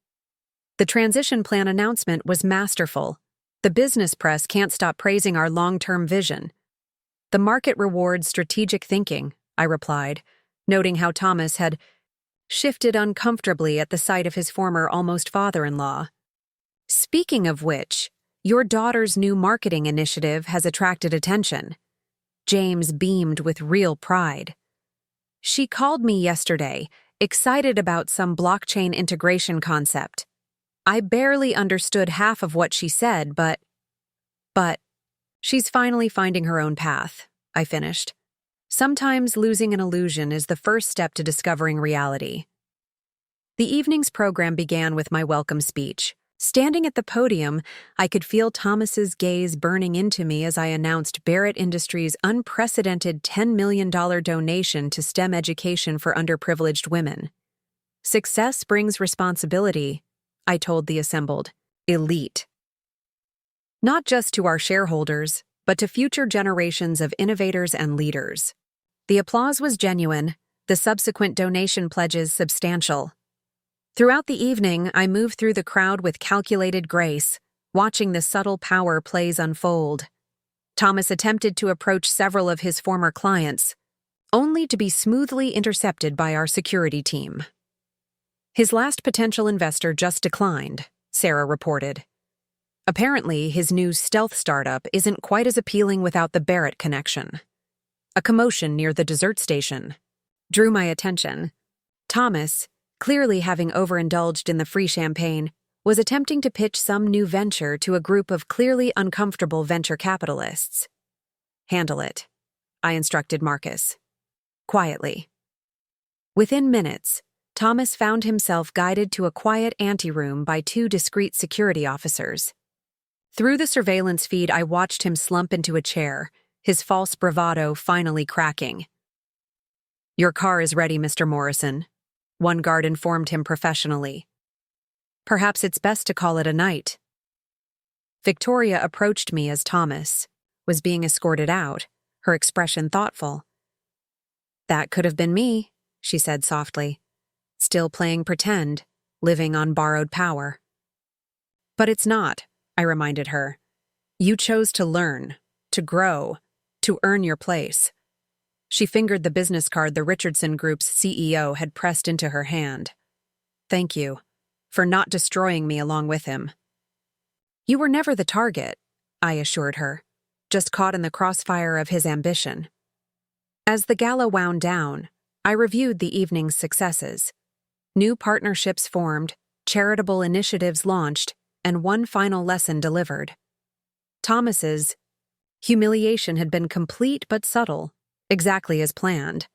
The transition plan announcement was masterful. The business press can't stop praising our long-term vision. The market rewards strategic thinking, I replied, noting how Thomas had shifted uncomfortably at the sight of his former almost father-in-law. Speaking of which, your daughter's new marketing initiative has attracted attention. James beamed with real pride. She called me yesterday, excited about some blockchain integration concept. I barely understood half of what she said, but she's finally finding her own path, I finished. Sometimes losing an illusion is the first step to discovering reality. The evening's program began with my welcome speech. Standing at the podium, I could feel Thomas's gaze burning into me as I announced Barrett Industries' unprecedented $10 million donation to STEM education for underprivileged women. Success brings responsibility, I told the assembled elite. Not just to our shareholders, but to future generations of innovators and leaders. The applause was genuine, the subsequent donation pledges substantial. Throughout the evening, I moved through the crowd with calculated grace, watching the subtle power plays unfold. Thomas attempted to approach several of his former clients, only to be smoothly intercepted by our security team. His last potential investor just declined, Sarah reported. Apparently, his new stealth startup isn't quite as appealing without the Barrett connection. A commotion near the dessert station drew my attention. Thomas, clearly having overindulged in the free champagne, was attempting to pitch some new venture to a group of clearly uncomfortable venture capitalists. Handle it, I instructed Marcus. Quietly. Within minutes, Thomas found himself guided to a quiet anteroom by two discreet security officers. Through the surveillance feed, I watched him slump into a chair, his false bravado finally cracking. Your car is ready, Mr. Morrison, one guard informed him professionally. Perhaps it's best to call it a night. Victoria approached me as Thomas was being escorted out, her expression thoughtful. That could have been me, she said softly, still playing pretend, living on borrowed power. But it's not, I reminded her. You chose to learn, to grow, to earn your place. She fingered the business card the Richardson Group's CEO had pressed into her hand. Thank you, for not destroying me along with him. You were never the target, I assured her, just caught in the crossfire of his ambition. As the gala wound down, I reviewed the evening's successes. New partnerships formed, charitable initiatives launched, and one final lesson delivered. Thomas's humiliation had been complete but subtle, exactly as planned.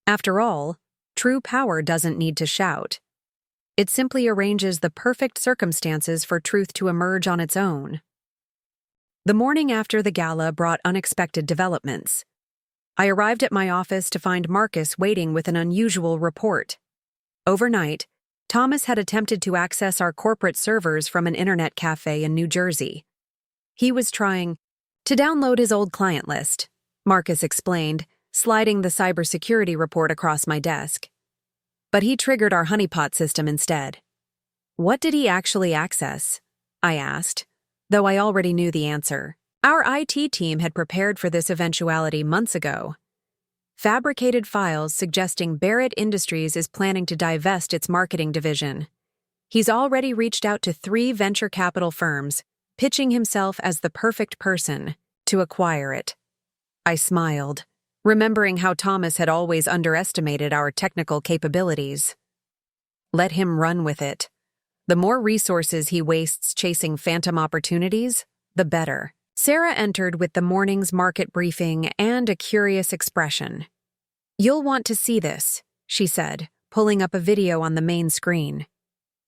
After all, true power doesn't need to shout. It simply arranges the perfect circumstances for truth to emerge on its own. The morning after the gala brought unexpected developments. I arrived at my office to find Marcus waiting with an unusual report. Overnight, Thomas had attempted to access our corporate servers from an internet cafe in New Jersey. He was trying to download his old client list, Marcus explained, sliding the cybersecurity report across my desk. But he triggered our honeypot system instead. What did he actually access? I asked, though I already knew the answer. Our IT team had prepared for this eventuality months ago. Fabricated files suggesting Barrett Industries is planning to divest its marketing division. He's already reached out to 3 venture capital firms, pitching himself as the perfect person to acquire it. I smiled, remembering how Thomas had always underestimated our technical capabilities. Let him run with it. The more resources he wastes chasing phantom opportunities, the better. Sarah entered with the morning's market briefing and a curious expression. "You'll want to see this," she said, pulling up a video on the main screen.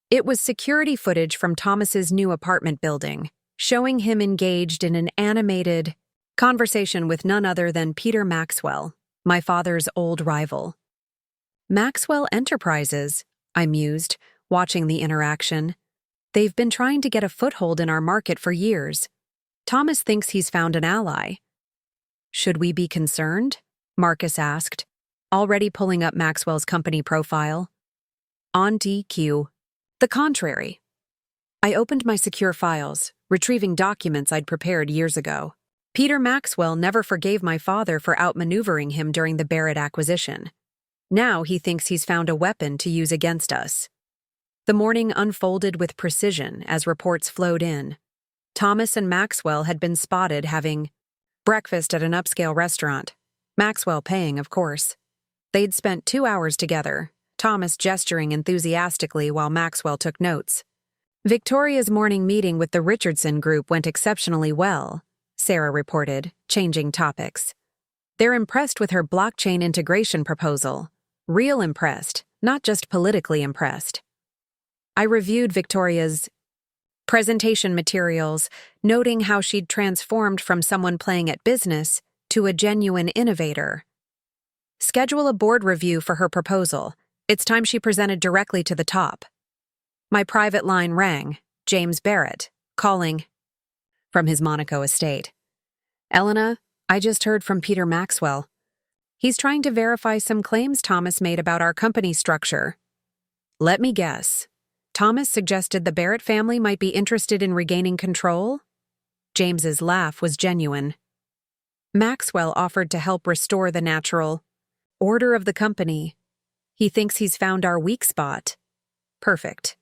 It was security footage from Thomas's new apartment building, showing him engaged in an animated conversation with none other than Peter Maxwell, my father's old rival. "Maxwell Enterprises," I mused, watching the interaction. "They've been trying to get a foothold in our market for years. Thomas thinks he's found an ally." "Should we be concerned?" Marcus asked, already pulling up Maxwell's company profile. "On DQ. The contrary." I opened my secure files, retrieving documents I'd prepared years ago. Peter Maxwell never forgave my father for outmaneuvering him during the Barrett acquisition. Now he thinks he's found a weapon to use against us. The morning unfolded with precision as reports flowed in. Thomas and Maxwell had been spotted having breakfast at an upscale restaurant, Maxwell paying, of course. They'd spent 2 hours together, Thomas gesturing enthusiastically while Maxwell took notes. "Victoria's morning meeting with the Richardson Group went exceptionally well," Sarah reported, changing topics. "They're impressed with her blockchain integration proposal. Real impressed, not just politically impressed." I reviewed Victoria's presentation materials, noting how she'd transformed from someone playing at business to a genuine innovator. "Schedule a board review for her proposal. It's time she presented directly to the top." My private line rang, James Barrett, calling from his Monaco estate. "Elena, I just heard from Peter Maxwell. He's trying to verify some claims Thomas made about our company structure." "Let me guess. Thomas suggested the Barrett family might be interested in regaining control?" James's laugh was genuine. "Maxwell offered to help restore the natural order of the company. He thinks he's found our weak spot." "Perfect."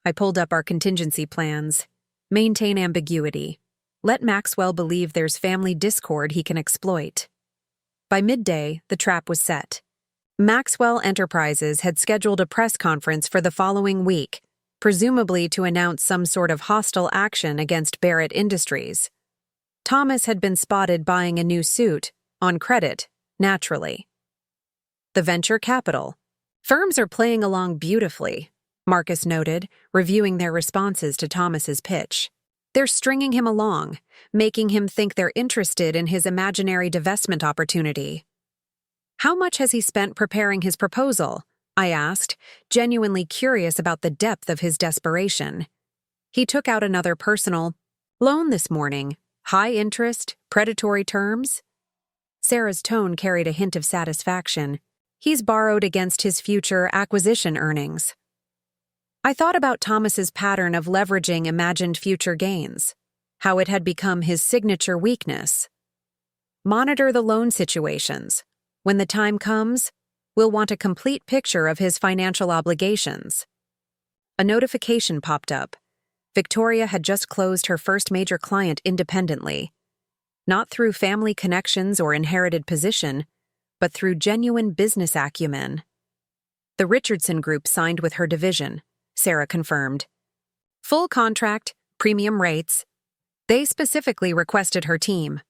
I pulled up our contingency plans. Maintain ambiguity. Let Maxwell believe there's family discord he can exploit. By midday, the trap was set. Maxwell Enterprises had scheduled a press conference for the following week, presumably to announce some sort of hostile action against Barrett Industries. Thomas had been spotted buying a new suit, on credit, naturally. The venture capital. "Firms are playing along beautifully," Marcus noted, reviewing their responses to Thomas's pitch. "They're stringing him along, making him think they're interested in his imaginary divestment opportunity." "How much has he spent preparing his proposal?" I asked, genuinely curious about the depth of his desperation. "He took out another personal loan this morning. High interest, predatory terms." Sarah's tone carried a hint of satisfaction. "He's borrowed against his future acquisition earnings." I thought about Thomas's pattern of leveraging imagined future gains, how it had become his signature weakness. "Monitor the loan situations. When the time comes, we'll want a complete picture of his financial obligations." A notification popped up. Victoria had just closed her first major client independently. Not through family connections or inherited position, but through genuine business acumen. The Richardson Group signed with her division, Sarah confirmed. "Full contract, premium rates." They specifically requested her team.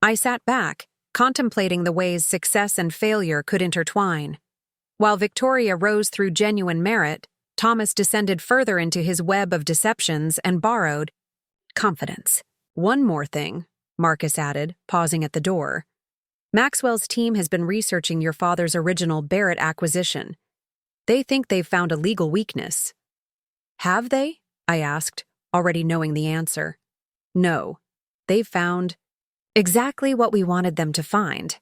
I sat back, contemplating the ways success and failure could intertwine. While Victoria rose through genuine merit, Thomas descended further into his web of deceptions and borrowed confidence. "One more thing," Marcus added, pausing at the door. "Maxwell's team has been researching your father's original Barrett acquisition. They think they've found a legal weakness." "Have they?" I asked, already knowing the answer. "No. They've found exactly what we wanted them to find."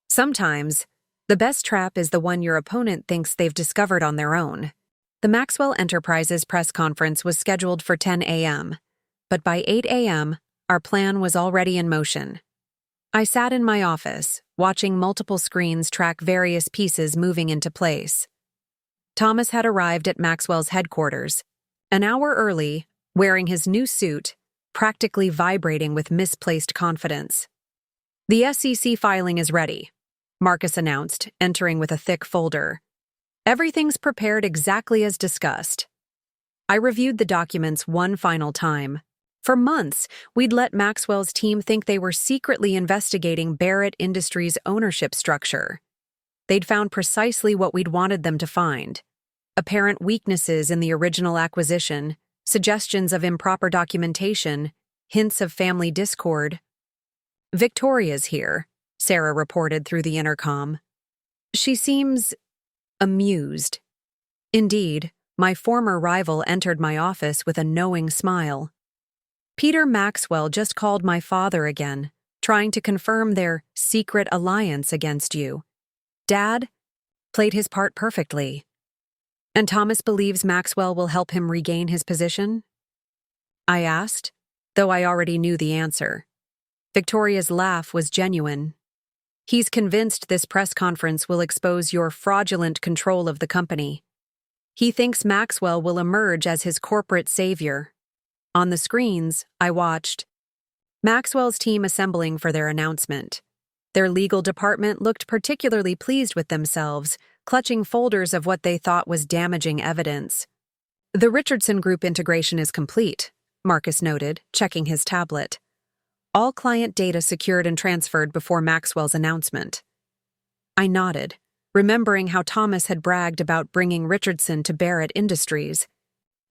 Sometimes, the best trap is the one your opponent thinks they've discovered on their own. The Maxwell Enterprises press conference was scheduled for 10 a.m., but by 8 a.m., our plan was already in motion. I sat in my office, watching multiple screens track various pieces moving into place. Thomas had arrived at Maxwell's headquarters, an hour early, wearing his new suit, practically vibrating with misplaced confidence. "The SEC filing is ready," Marcus announced, entering with a thick folder. "Everything's prepared exactly as discussed." I reviewed the documents one final time. For months, we'd let Maxwell's team think they were secretly investigating Barrett Industries' ownership structure. They'd found precisely what we'd wanted them to find: apparent weaknesses in the original acquisition, suggestions of improper documentation, hints of family discord. "Victoria's here," Sarah reported through the intercom. "She seems amused." Indeed, my former rival entered my office with a knowing smile. "Peter Maxwell just called my father again, trying to confirm their secret alliance against you. Dad played his part perfectly. And Thomas believes Maxwell will help him regain his position?" I asked, though I already knew the answer. Victoria's laugh was genuine. "He's convinced this press conference will expose your fraudulent control of the company. He thinks Maxwell will emerge as his corporate savior." On the screens, I watched Maxwell's team assembling for their announcement. Their legal department looked particularly pleased with themselves, clutching folders of what they thought was damaging evidence. "The Richardson Group integration is complete," Marcus noted, checking his tablet. "All client data secured and transferred before Maxwell's announcement." I nodded, remembering how Thomas had bragged about bringing Richardson to Barrett Industries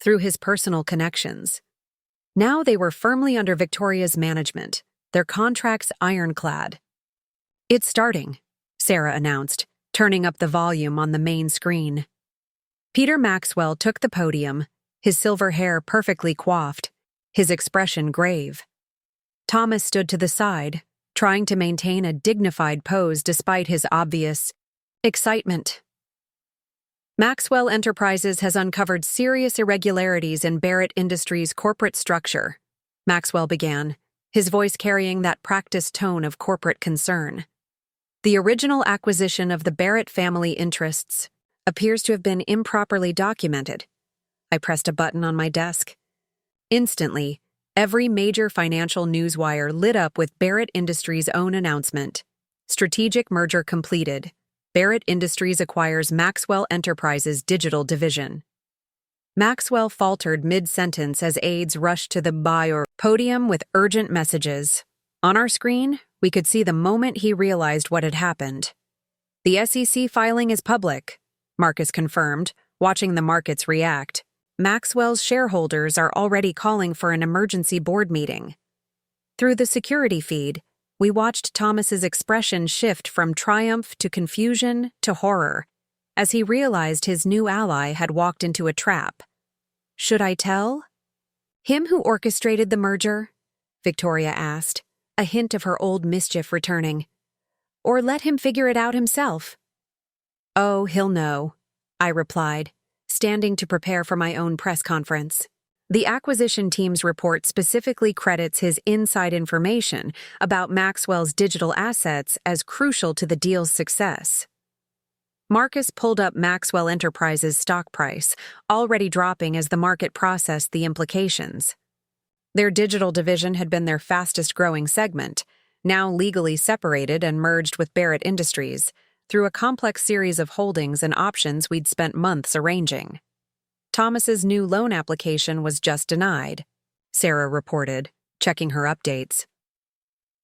through his personal connections. Now they were firmly under Victoria's management, their contracts ironclad. "It's starting," Sarah announced, turning up the volume on the main screen. Peter Maxwell took the podium, his silver hair perfectly coiffed, his expression grave. Thomas stood to the side, trying to maintain a dignified pose despite his obvious excitement. "Maxwell Enterprises has uncovered serious irregularities in Barrett Industries' corporate structure," Maxwell began, his voice carrying that practiced tone of corporate concern. "The original acquisition of the Barrett family interests appears to have been improperly documented." I pressed a button on my desk. Instantly, every major financial newswire lit up with Barrett Industries' own announcement: "Strategic merger completed. Barrett Industries acquires Maxwell Enterprises' digital division." Maxwell faltered mid-sentence as aides rushed to the podium with urgent messages. On our screen, we could see the moment he realized what had happened. "The SEC filing is public," Marcus confirmed, watching the markets react. "Maxwell's shareholders are already calling for an emergency board meeting." Through the security feed, we watched Thomas's expression shift from triumph to confusion to horror as he realized his new ally had walked into a trap. "Should I tell him who orchestrated the merger?" Victoria asked, a hint of her old mischief returning. "Or let him figure it out himself?" "Oh, he'll know," I replied, standing to prepare for my own press conference. The acquisition team's report specifically credits his inside information about Maxwell's digital assets as crucial to the deal's success. Marcus pulled up Maxwell Enterprises' stock price, already dropping as the market processed the implications. Their digital division had been their fastest-growing segment, now legally separated and merged with Barrett Industries, through a complex series of holdings and options we'd spent months arranging. Thomas's new loan application was just denied, Sarah reported, checking her updates.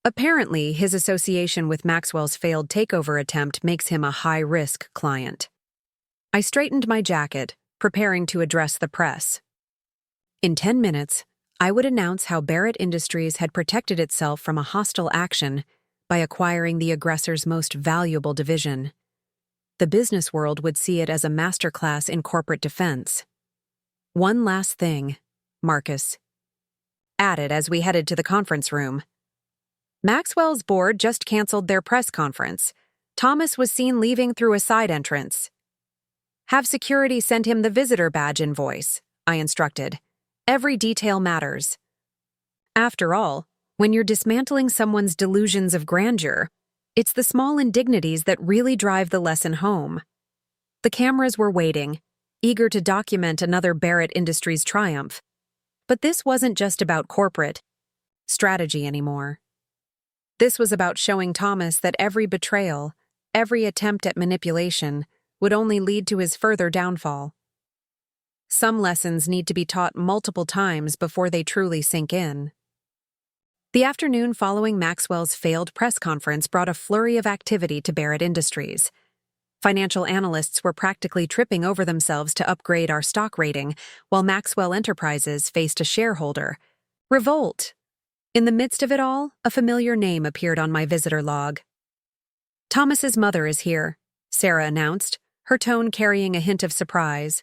Apparently, his association with Maxwell's failed takeover attempt makes him a high-risk client. I straightened my jacket, preparing to address the press. In 10 minutes, I would announce how Barrett Industries had protected itself from a hostile action by acquiring the aggressor's most valuable division. The business world would see it as a masterclass in corporate defense. "One last thing," Marcus added as we headed to the conference room. "Maxwell's board just canceled their press conference. Thomas was seen leaving through a side entrance. Have security send him the visitor badge invoice," I instructed. "Every detail matters." After all, when you're dismantling someone's delusions of grandeur, it's the small indignities that really drive the lesson home. The cameras were waiting, eager to document another Barrett Industries triumph. But this wasn't just about corporate strategy anymore. This was about showing Thomas that every betrayal, every attempt at manipulation, would only lead to his further downfall. some lessons need to be taught multiple times before they truly sink in. The afternoon following Maxwell's failed press conference brought a flurry of activity to Barrett Industries. Financial analysts were practically tripping over themselves to upgrade our stock rating, while Maxwell Enterprises faced a shareholder revolt. In the midst of it all, a familiar name appeared on my visitor log. "Thomas's mother is here," Sarah announced, her tone carrying a hint of surprise.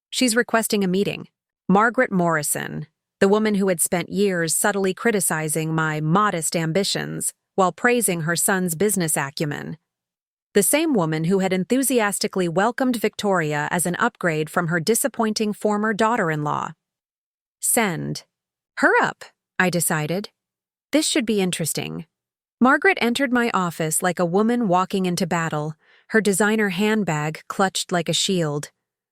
"She's requesting a meeting." Margaret Morrison, the woman who had spent years subtly criticizing my modest ambitions while praising her son's business acumen. The same woman who had enthusiastically welcomed Victoria as an upgrade from her disappointing former daughter-in-law. Send. Her up, I decided. This should be interesting. Margaret entered my office like a woman walking into battle, her designer handbag clutched like a shield.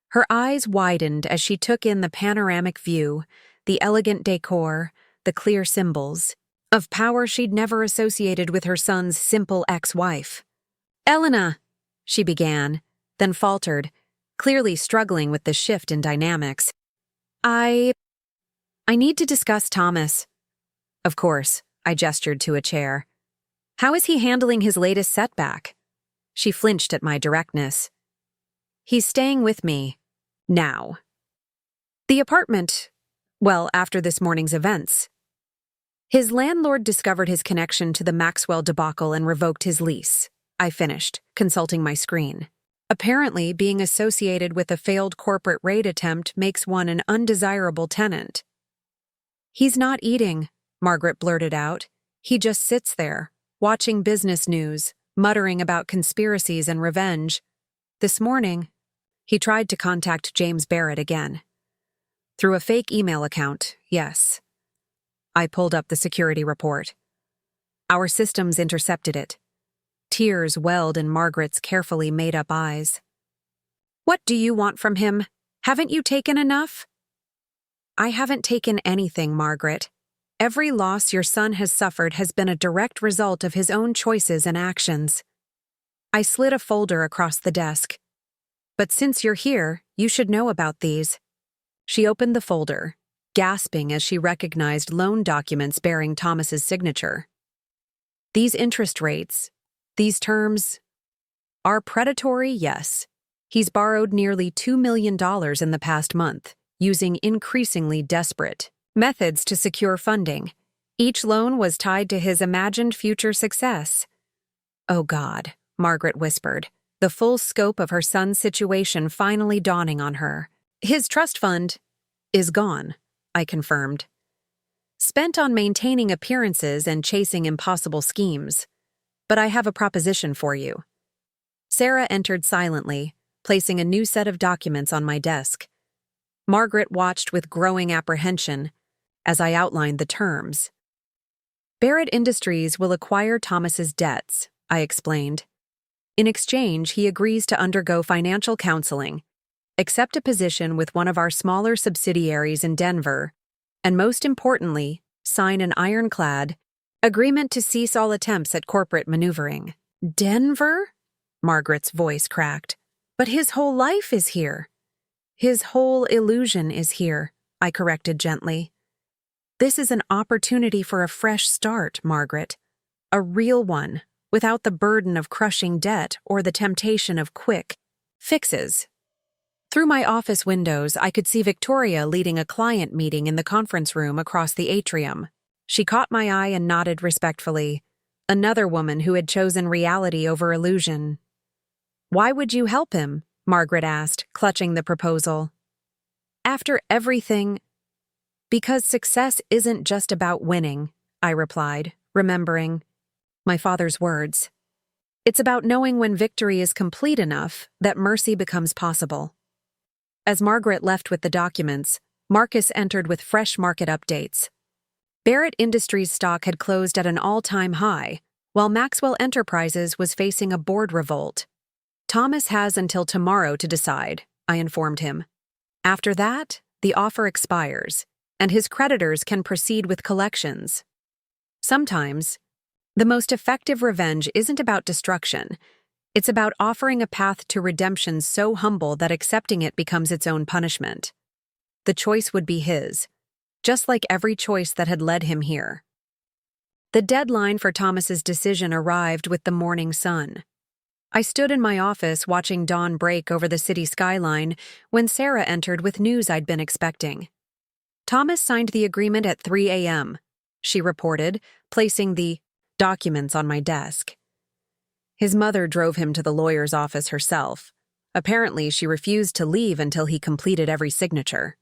Her eyes widened as she took in the panoramic view, the elegant decor, the clear symbols of power she'd never associated with her son's simple ex-wife. "Elena," she began, then faltered, clearly struggling with the shift in dynamics. I need to discuss Thomas." "Of course," I gestured to a chair. "How is he handling his latest setback?" She flinched at my directness. "He's staying with me. Now." "The apartment, well, after this morning's events." "His landlord discovered his connection to the Maxwell debacle and revoked his lease," I finished, consulting my screen. "Apparently, being associated with a failed corporate raid attempt makes one an undesirable tenant." "He's not eating," Margaret blurted out. "He just sits there, watching business news, muttering about conspiracies and revenge. This morning, he tried to contact James Barrett again. Through a fake email account, yes." I pulled up the security report. Our systems intercepted it. Tears welled in Margaret's carefully made-up eyes. "What do you want from him? Haven't you taken enough?" "I haven't taken anything, Margaret. Every loss your son has suffered has been a direct result of his own choices and actions." I slid a folder across the desk. "But since you're here, you should know about these." She opened the folder, gasping as she recognized loan documents bearing Thomas's signature. "These interest rates, these terms, are predatory, yes. He's borrowed nearly $2 million in the past month, using increasingly desperate methods to secure funding. Each loan was tied to his imagined future success." "Oh God," Margaret whispered, the full scope of her son's situation finally dawning on her. "His trust fund is gone," I confirmed. "Spent on maintaining appearances and chasing impossible schemes. But I have a proposition for you." Sarah entered silently, placing a new set of documents on my desk. Margaret watched with growing apprehension as I outlined the terms. "Barrett Industries will acquire Thomas's debts," I explained. "In exchange, he agrees to undergo financial counseling, accept a position with one of our smaller subsidiaries in Denver, and most importantly, sign an ironclad agreement to cease all attempts at corporate maneuvering." "Denver?" Margaret's voice cracked. "But his whole life is here." "His whole illusion is here," I corrected gently. "This is an opportunity for a fresh start, Margaret. A real one, without the burden of crushing debt or the temptation of quick fixes." Through my office windows, I could see Victoria leading a client meeting in the conference room across the atrium. She caught my eye and nodded respectfully. Another woman who had chosen reality over illusion. "Why would you help him?" Margaret asked, clutching the proposal. "After everything—" "Because success isn't just about winning," I replied, remembering my father's words. "It's about knowing when victory is complete enough that mercy becomes possible." As Margaret left with the documents, Marcus entered with fresh market updates. Barrett Industries stock had closed at an all-time high, while Maxwell Enterprises was facing a board revolt. "Thomas has until tomorrow to decide," I informed him. "After that, the offer expires, and his creditors can proceed with collections." Sometimes, the most effective revenge isn't about destruction. It's about offering a path to redemption so humble that accepting it becomes its own punishment. The choice would be his, just like every choice that had led him here. The deadline for Thomas's decision arrived with the morning sun. I stood in my office watching dawn break over the city skyline when Sarah entered with news I'd been expecting. Thomas signed the agreement at 3 a.m., she reported, placing the documents on my desk. His mother drove him to the lawyer's office herself. Apparently, she refused to leave until he completed every signature.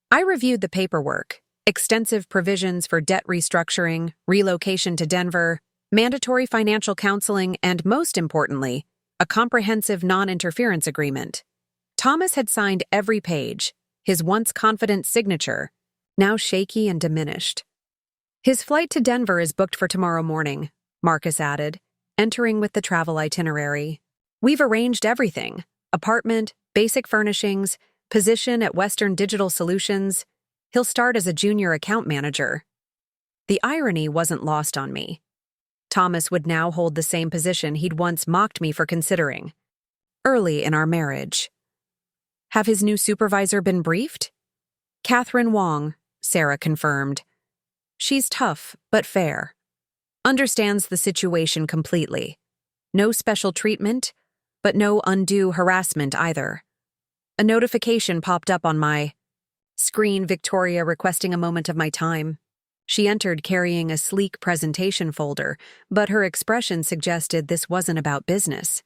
I reviewed the paperwork, extensive provisions for debt restructuring, relocation to Denver, mandatory financial counseling, and most importantly, a comprehensive non-interference agreement. Thomas had signed every page, his once confident signature, now shaky and diminished. His flight to Denver is booked for tomorrow morning, Marcus added, entering with the travel itinerary. We've arranged everything: apartment, basic furnishings, position at Western Digital Solutions. He'll start as a junior account manager. The irony wasn't lost on me. Thomas would now hold the same position he'd once mocked me for considering. Early in our marriage. Have his new supervisor been briefed? Catherine Wong, Sarah confirmed. She's tough, but fair. Understands the situation completely. No special treatment, but no undue harassment either. A notification popped up on my screen, Victoria requesting a moment of my time. She entered carrying a sleek presentation folder, but her expression suggested this wasn't about business.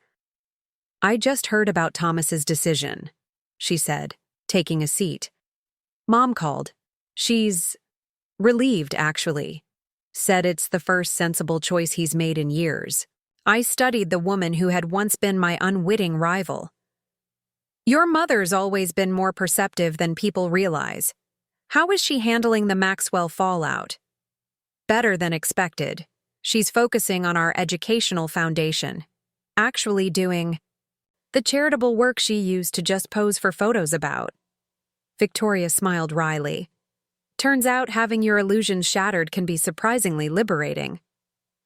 I just heard about Thomas's decision, she said, taking a seat. Mom called. She's relieved, actually. Said it's the first sensible choice he's made in years. I studied the woman who had once been my unwitting rival. Your mother's always been more perceptive than people realize. How is she handling the Maxwell fallout? Better than expected. She's focusing on our educational foundation. Actually doing the charitable work she used to just pose for photos about. Victoria smiled wryly. Turns out having your illusions shattered can be surprisingly liberating.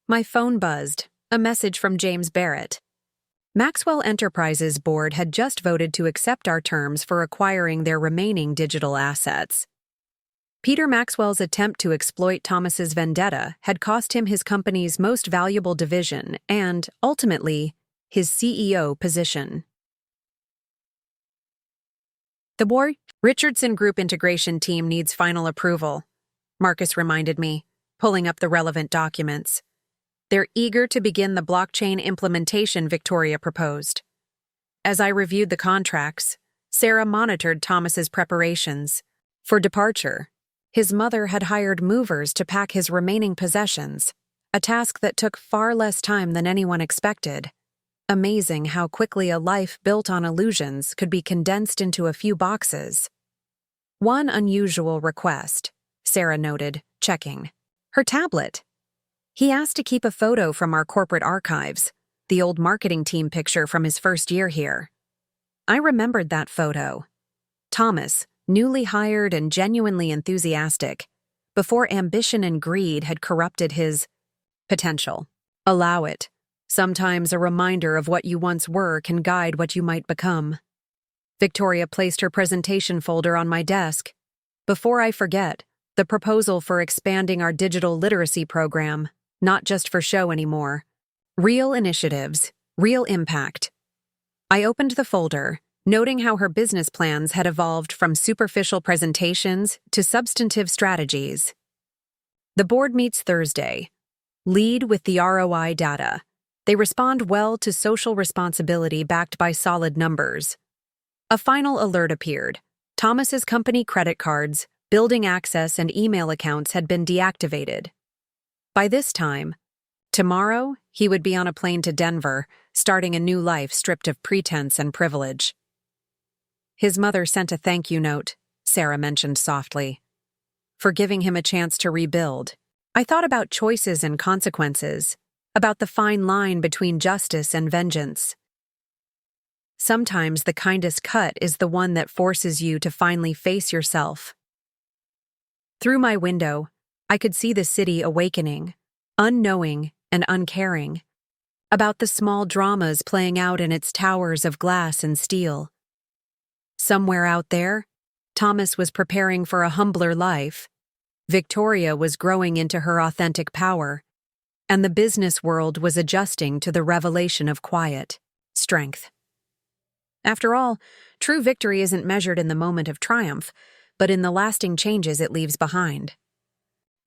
My phone buzzed, a message from James Barrett. Maxwell Enterprises board had just voted to accept our terms for acquiring their remaining digital assets. Peter Maxwell's attempt to exploit Thomas's vendetta had cost him his company's most valuable division and, ultimately, his CEO position. The board Richardson Group integration team needs final approval, Marcus reminded me, pulling up the relevant documents. They're eager to begin the blockchain implementation Victoria proposed. As I reviewed the contracts, Sarah monitored Thomas's preparations. For departure, his mother had hired movers to pack his remaining possessions, a task that took far less time than anyone expected. Amazing how quickly a life built on illusions could be condensed into a few boxes. One unusual request, Sarah noted, checking. Her tablet. He asked to keep a photo from our corporate archives, the old marketing team picture from his first year here. I remembered that photo. Thomas, newly hired and genuinely enthusiastic, before ambition and greed had corrupted his potential. Allow it. Sometimes a reminder of what you once were can guide what you might become. Victoria placed her presentation folder on my desk. Before I forget, the proposal for expanding our digital literacy program, not just for show anymore. Real initiatives, real impact. I opened the folder, noting how her business plans had evolved from superficial presentations to substantive strategies. The board meets Thursday. Lead with the ROI data. They respond well to social responsibility backed by solid numbers. A final alert appeared. Thomas's company credit cards, building access, and email accounts had been deactivated. By this time, tomorrow, he would be on a plane to Denver, starting a new life stripped of pretense and privilege. His mother sent a thank you note, Sarah mentioned softly, for giving him a chance to rebuild. I thought about choices and consequences, about the fine line between justice and vengeance. Sometimes the kindest cut is the one that forces you to finally face yourself. Through my window, I could see the city awakening, unknowing and uncaring, about the small dramas playing out in its towers of glass and steel. Somewhere out there, Thomas was preparing for a humbler life. Victoria was growing into her authentic power, and the business world was adjusting to the revelation of quiet strength. After all, true victory isn't measured in the moment of triumph, but in the lasting changes it leaves behind.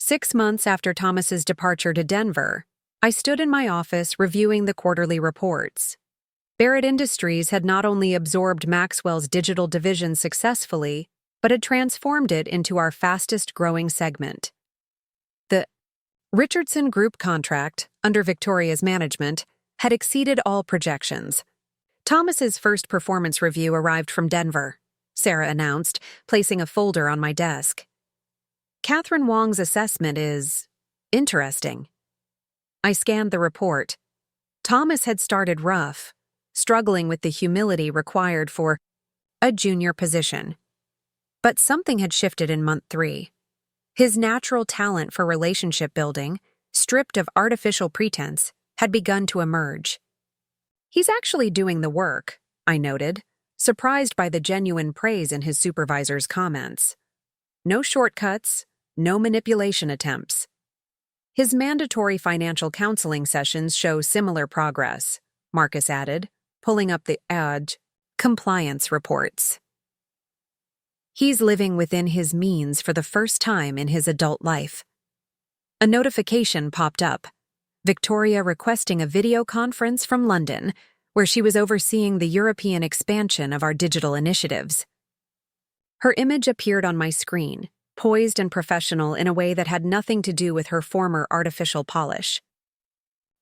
6 months after Thomas's departure to Denver, I stood in my office reviewing the quarterly reports. Barrett Industries had not only absorbed Maxwell's digital division successfully, but had transformed it into our fastest-growing segment. The Richardson Group contract, under Victoria's management, had exceeded all projections. Thomas's first performance review arrived from Denver, Sarah announced, placing a folder on my desk. Catherine Wong's assessment is interesting. I scanned the report. Thomas had started rough, struggling with the humility required for a junior position. But something had shifted in month 3. His natural talent for relationship building, stripped of artificial pretense, had begun to emerge. He's actually doing the work, I noted, surprised by the genuine praise in his supervisor's comments. No shortcuts, no manipulation attempts. His mandatory financial counseling sessions show similar progress, Marcus added, pulling up the compliance reports. He's living within his means for the first time in his adult life. A notification popped up, Victoria requesting a video conference from London, where she was overseeing the European expansion of our digital initiatives. Her image appeared on my screen, poised and professional in a way that had nothing to do with her former artificial polish.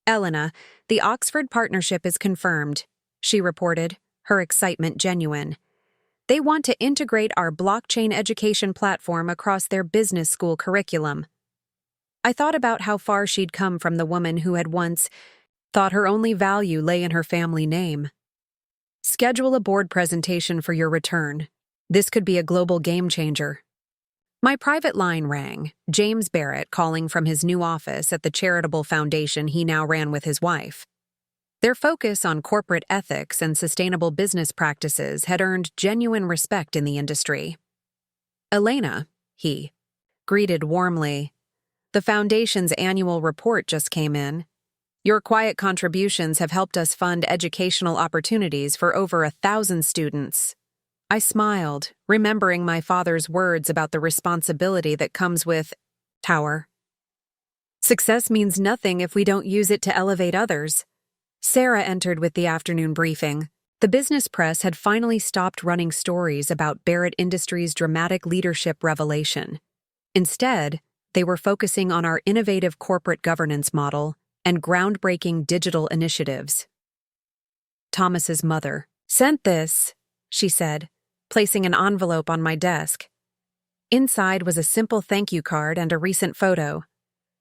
Elena, the Oxford partnership is confirmed, she reported, her excitement genuine. They want to integrate our blockchain education platform across their business school curriculum. I thought about how far she'd come from the woman who had once thought her only value lay in her family name. Schedule a board presentation for your return. This could be a global game changer. My private line rang, James Barrett calling from his new office at the charitable foundation he now ran with his wife. Their focus on corporate ethics and sustainable business practices had earned genuine respect in the industry. Elena, he greeted warmly. The foundation's annual report just came in. Your quiet contributions have helped us fund educational opportunities for over 1,000 students. I smiled, remembering my father's words about the responsibility that comes with power. Success means nothing if we don't use it to elevate others. Sarah entered with the afternoon briefing. The business press had finally stopped running stories about Barrett Industries' dramatic leadership revelation. Instead, they were focusing on our innovative corporate governance model and groundbreaking digital initiatives. Thomas's mother sent this, she said, placing an envelope on my desk. Inside was a simple thank you card and a recent photo.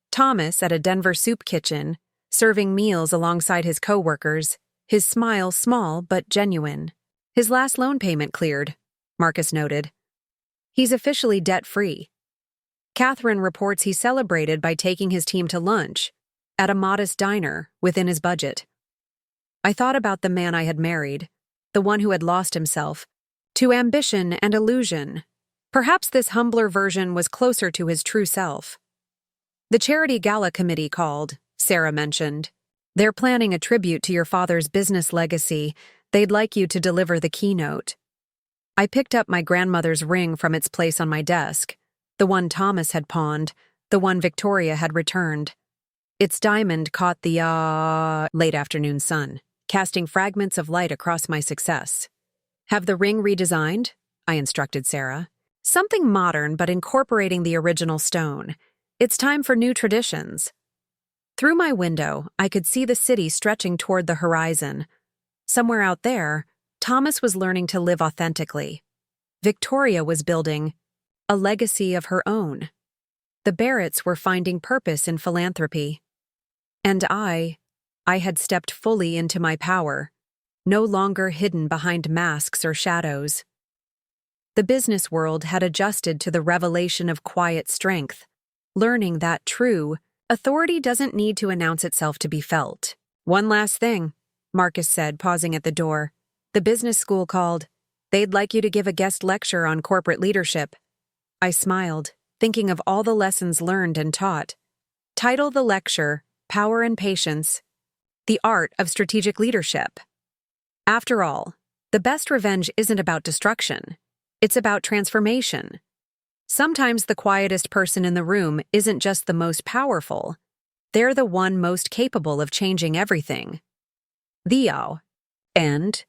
Thomas at a Denver soup kitchen, serving meals alongside his co-workers, his smile small but genuine. His last loan payment cleared, Marcus noted. He's officially debt-free. Catherine reports he celebrated by taking his team to lunch, at a modest diner within his budget. I thought about the man I had married, the one who had lost himself, to ambition and illusion. Perhaps this humbler version was closer to his true self. The charity gala committee called, Sarah mentioned. They're planning a tribute to your father's business legacy. They'd like you to deliver the keynote. I picked up my grandmother's ring from its place on my desk, the one Thomas had pawned, the one Victoria had returned. Its diamond caught the late afternoon sun, casting fragments of light across my success. Have the ring redesigned? I instructed Sarah. Something modern but incorporating the original stone. It's time for new traditions. Through my window, I could see the city stretching toward the horizon. Somewhere out there, Thomas was learning to live authentically. Victoria was building a legacy of her own. The Barretts were finding purpose in philanthropy. And I had stepped fully into my power, no longer hidden behind masks or shadows. The business world had adjusted to the revelation of quiet strength, learning that true authority doesn't need to announce itself to be felt. One last thing, Marcus said, pausing at the door. The business school called. They'd like you to give a guest lecture on corporate leadership. I smiled, thinking of all the lessons learned and taught. Title the lecture, Power and Patience, The Art of Strategic Leadership. After all, the best revenge isn't about destruction. It's about transformation. Sometimes the quietest person in the room isn't just the most powerful. They're the one most capable of changing everything. The end.